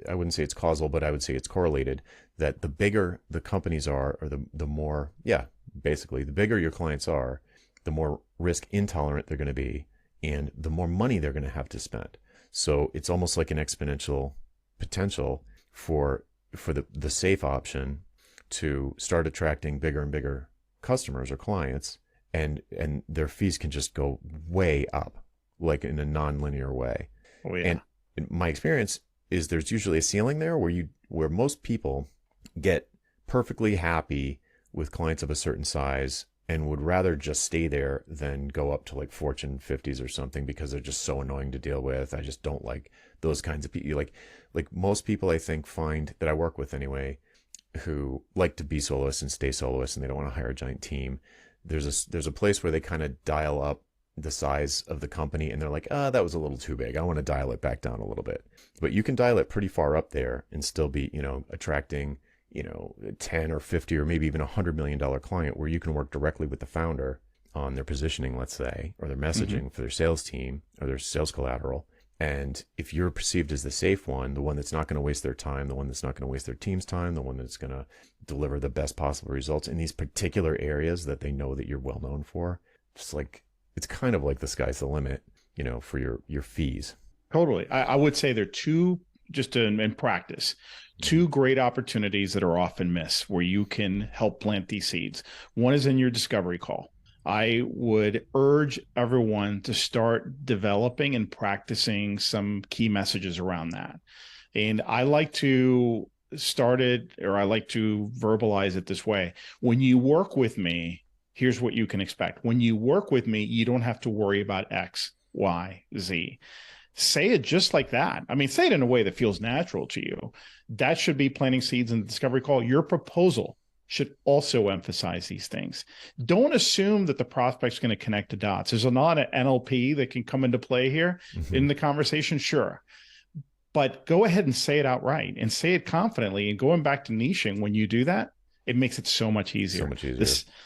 A: I wouldn't say it's causal, but I would say it's correlated, that the bigger the companies are, or the more, basically the bigger your clients are, the more risk intolerant they're going to be, and the more money they're going to have to spend. So it's almost like an exponential potential for the safe option to start attracting bigger and bigger customers or clients, and their fees can just go way up, like in a non-linear way.
B: Oh yeah.
A: And in my experience is there's usually a ceiling there where most people get perfectly happy with clients of a certain size and would rather just stay there than go up to like Fortune 50s or something, because they're just so annoying to deal with. I just don't like those kinds of people. Like most people, I think, find that I work with anyway, who like to be soloists and stay soloists, and they don't want to hire a giant team. There's a place where they kind of dial up the size of the company, and they're like, that was a little too big, I want to dial it back down a little bit. But you can dial it pretty far up there and still be, attracting, 10 or 50 or maybe even $100 million client, where you can work directly with the founder on their positioning, let's say, or their messaging for their sales team or their sales collateral. And if you're perceived as the safe one, the one that's not going to waste their time, the one that's not going to waste their team's time, the one that's going to deliver the best possible results in these particular areas that they know that you're well known for, it's kind of like the sky's the limit, for your fees.
B: Totally. I would say there are two, just in practice, two great opportunities that are often missed where you can help plant these seeds. One is in your discovery call. I would urge everyone to start developing and practicing some key messages around that. And I like to verbalize it this way. When you work with me, here's what you can expect. When you work with me, you don't have to worry about X, Y, Z. Say it just like that. I mean, say it in a way that feels natural to you. That should be planting seeds in the discovery call. Your proposal should also emphasize these things. Don't assume that the prospect's going to connect the dots. There's a lot of NLP that can come into play here in the conversation, sure. But go ahead and say it outright and say it confidently. And going back to niching, when you do that, it makes it so much easier.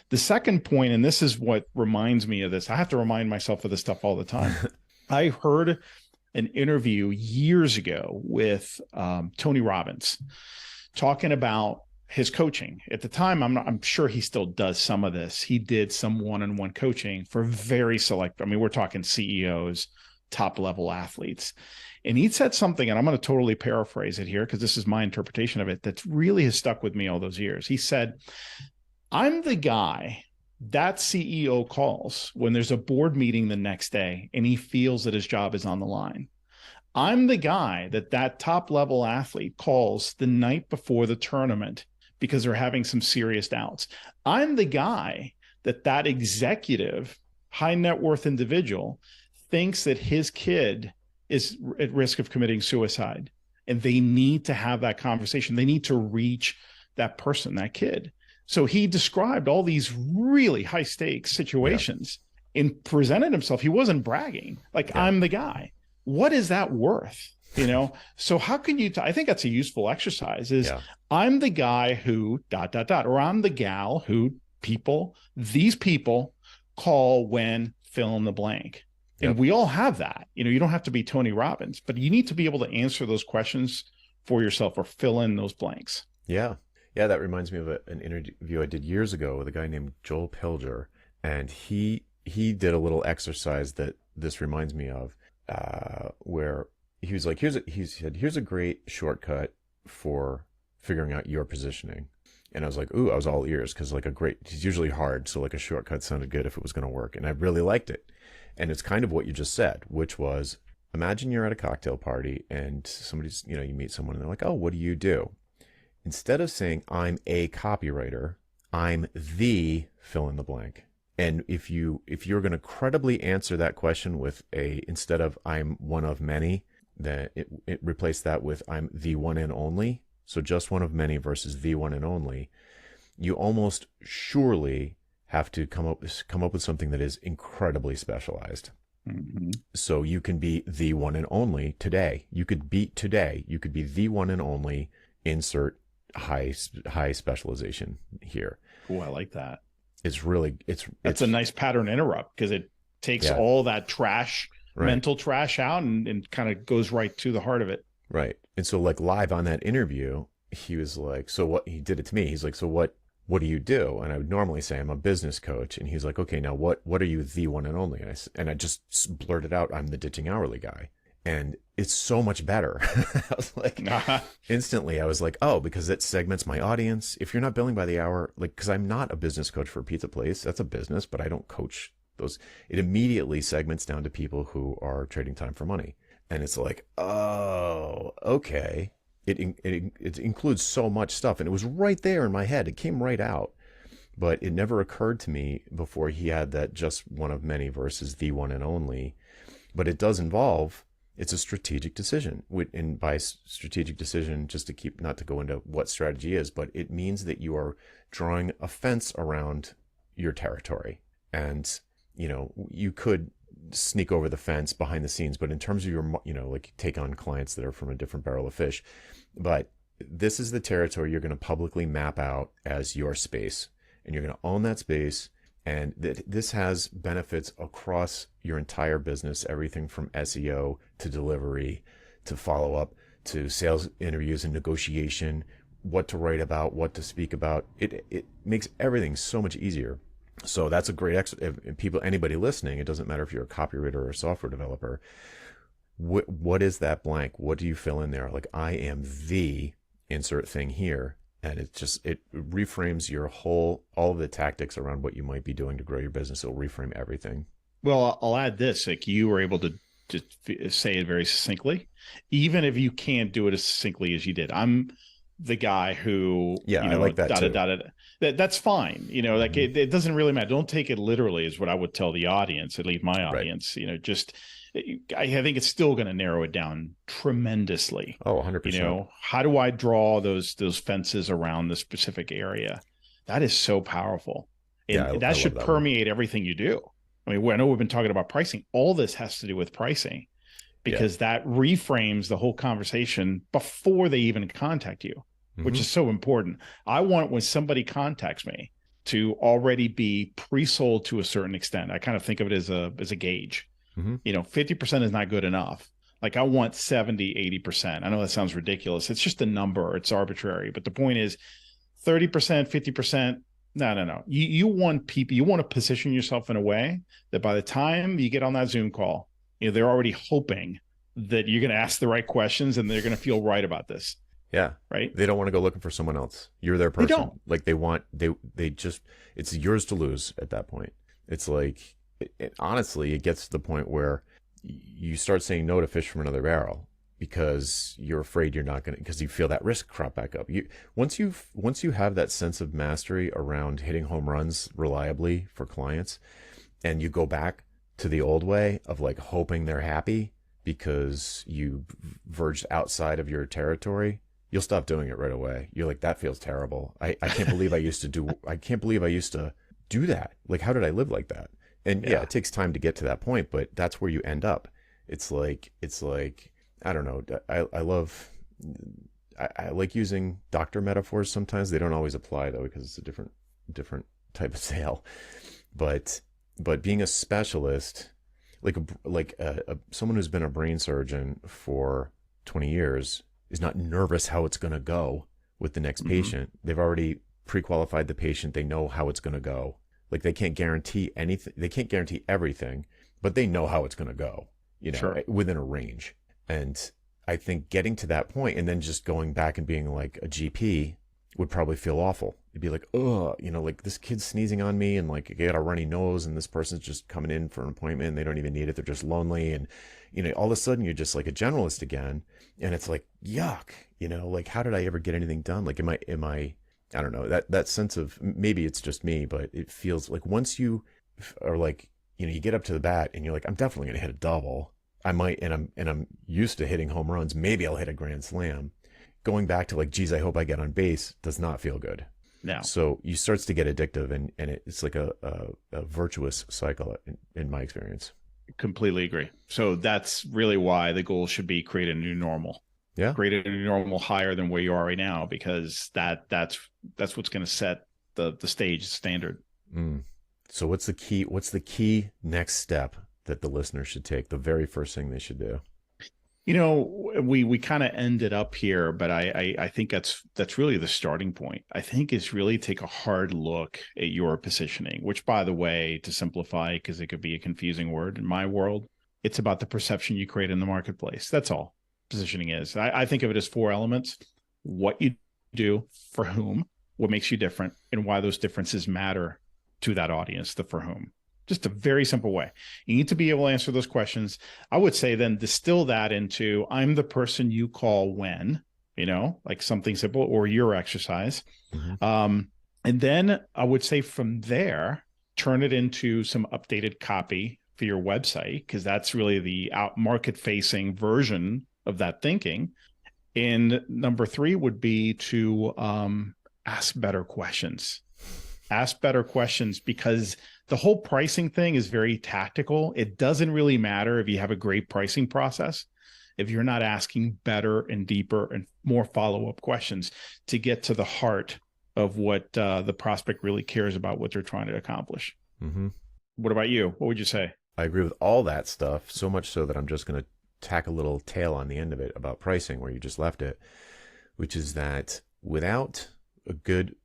B: The second point, and this is what reminds me of this, I have to remind myself of this stuff all the time. I heard an interview years ago with Tony Robbins talking about his coaching. At the time, I'm sure he still does some of this. He did some one-on-one coaching for very select, we're talking CEOs, top level athletes. And he said something, and I'm going to totally paraphrase it here because this is my interpretation of it, that really has stuck with me all those years. He said, I'm the guy that CEO calls when there's a board meeting the next day and he feels that his job is on the line. I'm the guy that top level athlete calls the night before the tournament because they're having some serious doubts. I'm the guy that executive, high net worth individual thinks that his kid is at risk of committing suicide. and they need to have that conversation. They need to reach that person, that kid. So he described all these really high stakes situations and presented himself. He wasn't bragging, like, I'm the guy. What is that worth? So how can you, I think that's a useful exercise is I'm the guy who ... or I'm the gal who these people call when fill in the blank. And we all have that. You don't have to be Tony Robbins, but you need to be able to answer those questions for yourself or fill in those blanks.
A: Yeah. Yeah. That reminds me of an interview I did years ago with a guy named Joel Pilger. And he did a little exercise that this reminds me of, where he was like, he said, here's a great shortcut for figuring out your positioning. And I was like, ooh, I was all ears, because it's usually hard. So like a shortcut sounded good if it was going to work. And I really liked it. And it's kind of what you just said, which was, imagine you're at a cocktail party and somebody's, you meet someone and they're like, oh, what do you do? Instead of saying, I'm a copywriter, I'm the fill in the blank. And if you're going to credibly answer that question with instead of I'm one of many, then it replace that with I'm the one and only. So just one of many versus the one and only. You almost surely have to come up with something that is incredibly specialized. Mm-hmm. So you can be the one and only today. You could be the one and only, insert high specialization here.
B: Oh, I like that.
A: It's
B: a nice pattern interrupt, because it takes all that trash, mental trash out and kind of goes right to the heart of it.
A: Right. And so like live on that interview, he was like, so what, he did it to me. He's like, so what do you do? And I would normally say I'm a business coach. And he's like, okay, now what are you the one and only? And I just blurted out, I'm the ditching hourly guy. And it's so much better. I was like, instantly, I was like, oh, because it segments my audience. If you're not billing by the hour, like, because I'm not a business coach for a pizza place, that's a business, but I don't coach those. It immediately segments down to people who are trading time for money. And it's like, oh, okay. It includes so much stuff. And it was right there in my head. It came right out. But it never occurred to me before he had that just one of many versus the one and only. But it does involve, it's a strategic decision. And by strategic decision, just to not to go into what strategy is, but it means that you are drawing a fence around your territory. And, you could sneak over the fence behind the scenes, but in terms of your, like take on clients that are from a different barrel of fish. But this is the territory you're going to publicly map out as your space, and you're going to own that space. And this has benefits across your entire business, everything from SEO to delivery to follow up to sales interviews and negotiation, what to write about, what to speak about. It makes everything so much easier. So that's a great anybody listening, it doesn't matter if you're a copywriter or a software developer. What is that blank? What do you fill in there? Like, I am the insert thing here. And it reframes all of the tactics around what you might be doing to grow your business. It'll reframe everything.
B: Well, I'll add this, like you were able to say it very succinctly, even if you can't do it as succinctly as you did. I'm the guy who,
A: I like that too.
B: That's fine. Like it doesn't really matter. Don't take it literally is what I would tell the audience, at least my audience, I think it's still going to narrow it down tremendously.
A: Oh, 100%.
B: How do I draw those fences around the specific area? That is so powerful. And that should permeate everything you do. I mean, I know we've been talking about pricing. All this has to do with pricing, because that reframes the whole conversation before they even contact you, which is so important. I want, when somebody contacts me, to already be pre-sold to a certain extent. I kind of think of it as a gauge. 50% is not good enough. Like, I want 70, 80%. I know that sounds ridiculous. It's just a number. It's arbitrary. But the point is 30%, 50%. No. You want to position yourself in a way that by the time you get on that Zoom call, they're already hoping that you're going to ask the right questions and they're going to feel right about this.
A: Yeah.
B: Right.
A: They don't want to go looking for someone else. You're their person.
B: They don't.
A: Like they just, it's yours to lose at that point. It's like, honestly, it gets to the point where you start saying no to fish from another barrel because you're afraid you're not going to, because you feel that risk crop back up. Once you have that sense of mastery around hitting home runs reliably for clients, and you go back to the old way of like hoping they're happy because you verged outside of your territory, you'll stop doing it right away. You're like, that feels terrible. I can't believe I used to do that. Like, how did I live like that? And yeah, it takes time to get to that point, but that's where you end up. It's like, I don't know. I like using doctor metaphors sometimes. They don't always apply though, because it's a different type of sale. But being a specialist, someone who's been a brain surgeon for 20 years is not nervous how it's going to go with the next patient. They've already pre-qualified the patient. They know how it's going to go. Like, they can't guarantee anything. They can't guarantee everything, but they know how it's going to go, within a range. And I think getting to that point and then just going back and being like a GP would probably feel awful. You'd be like, oh, like, this kid's sneezing on me, and like, I got a runny nose, and this person's just coming in for an appointment and they don't even need it. They're just lonely. And, all of a sudden you're just like a generalist again. And it's like, yuck, like, how did I ever get anything done? Like, am I, I don't know, that sense of, maybe it's just me, but it feels like once you are like, you get up to the bat and you're like, I'm definitely going to hit a double. I might, and I'm used to hitting home runs. Maybe I'll hit a grand slam. Going back to like, geez, I hope I get on base does not feel good.
B: No.
A: So you starts to get addictive, and it's like a virtuous cycle in my experience.
B: Completely agree. So that's really why the goal should be create a new normal.
A: Yeah.
B: Create a new normal higher than where you are right now, because that's what's going to set the stage standard.
A: So what's the key next step that the listener should take? The very first thing they should do?
B: We kind of ended up here, but I think that's really the starting point. I think is really take a hard look at your positioning, which, by the way, to simplify, because it could be a confusing word in my world, it's about the perception you create in the marketplace. That's all positioning is. I think of it as 4 elements: what you do, for whom, what makes you different, and why those differences matter to that audience, the for whom. Just a very simple way. You need to be able to answer those questions. I would say then distill that into, I'm the person you call when, like something simple, or your exercise. And then I would say from there, turn it into some updated copy for your website, because that's really the market facing version of that thinking. And number 3 would be to ask better questions. Ask better questions, because the whole pricing thing is very tactical. It doesn't really matter if you have a great pricing process if you're not asking better and deeper and more follow-up questions to get to the heart of what the prospect really cares about, what they're trying to accomplish. What about you? What would you say?
A: I agree with all that stuff, so much so that I'm just going to tack a little tail on the end of it about pricing where you just left it, which is that without a good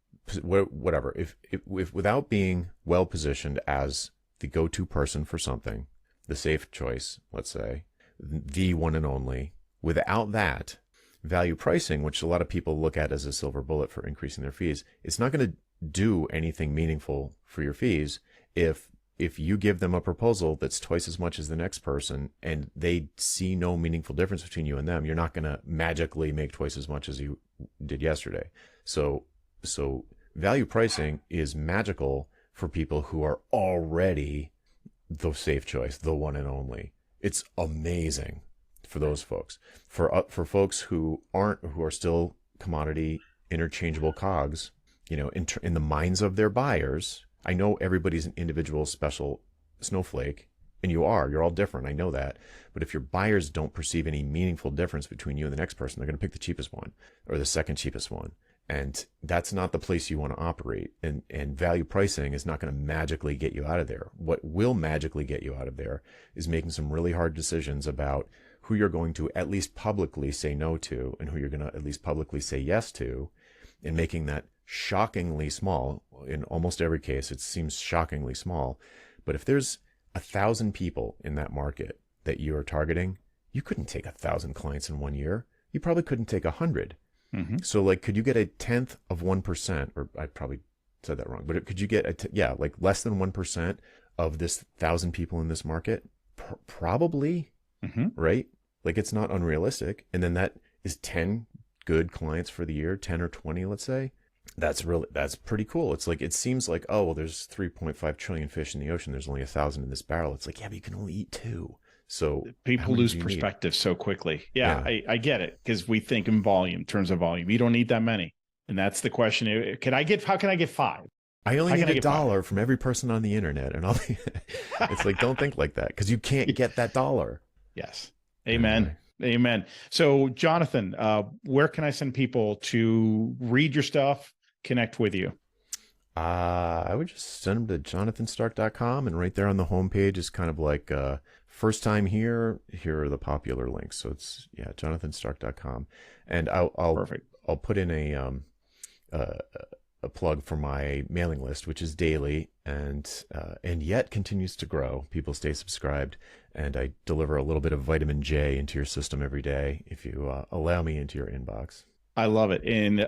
A: whatever, if without being well positioned as the go-to person for something, the safe choice, let's say, the one and only, without that, value pricing, which a lot of people look at as a silver bullet for increasing their fees, it's not going to do anything meaningful for your fees if you give them a proposal that's twice as much as the next person and they see no meaningful difference between you and them. You're not going to magically make twice as much as you did yesterday. So value pricing is magical for people who are already the safe choice, the one and only. It's amazing for those folks. For folks who are still commodity interchangeable cogs, in the minds of their buyers. I know everybody's an individual special snowflake, and you're all different. I know that. But if your buyers don't perceive any meaningful difference between you and the next person, they're going to pick the cheapest one or the second cheapest one. And that's not the place you want to operate. And value pricing is not going to magically get you out of there. What will magically get you out of there is making some really hard decisions about who you're going to at least publicly say no to and who you're going to at least publicly say yes to, and making that shockingly small. In almost every case, it seems shockingly small. But if there's 1,000 people in that market that you are targeting, you couldn't take 1,000 clients in 1 year. You probably couldn't take 100. Mm-hmm. So like, could you get 1/10 of 1%, or I probably said that wrong, but could you get like less than 1% of this 1,000 people in this market? Probably, mm-hmm. Right? Like, it's not unrealistic. And then that is 10 good clients for the year, 10 or 20, let's say. That's pretty cool. It's like, it seems like, oh, well, there's 3.5 trillion fish in the ocean. There's only 1,000 in this barrel. It's like, yeah, but you can only eat 2. So how
B: People
A: many
B: lose
A: do you need?
B: perspective so quickly. Yeah, I get it, because we think in volume, terms of volume. You don't need that many. And that's the question. How can I get five?
A: I only
B: How can
A: need
B: I
A: a
B: get five?
A: dollar from every person on the internet, and I'll be. It's like, don't think like that, because you can't get that dollar.
B: Yes.
A: Anyway.
B: Amen. Amen. So, Jonathan, where can I send people to read your stuff, connect with you?
A: I would just send them to jonathanstark.com, and right there on the homepage is kind of like first time here are the popular links. So it's jonathanstark.com, and
B: Perfect.
A: I'll put in a a plug for my mailing list, which is daily and yet continues to grow. People stay subscribed, and I deliver a little bit of vitamin J into your system every day if you allow me into your inbox.
B: I love it. And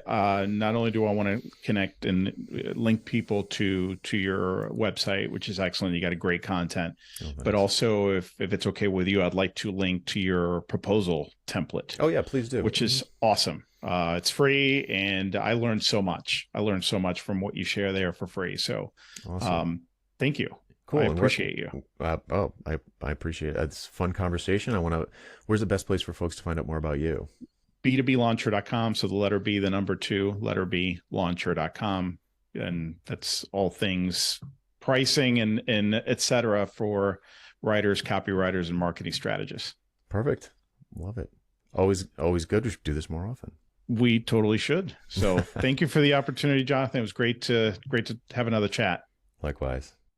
B: not only do I want to connect and link people to your website, which is excellent. You got a great content, but also if it's okay with you, I'd like to link to your proposal template.
A: Oh yeah, please do.
B: Which is awesome. It's free, and I learned so much. I learned so much from what you share there for free. So
A: awesome.
B: Thank you.
A: Cool.
B: I appreciate you.
A: I appreciate it. It's a fun conversation. Where's the best place for folks to find out more about you?
B: b2blauncher.com. So the letter B, the number 2, letter B, launcher.com. And that's all things pricing and et cetera for writers, copywriters, and marketing strategists.
A: Perfect. Love it. Always good. We should do this more often.
B: We totally should. So thank you for the opportunity, Jonathan. It was great to have another chat.
A: Likewise.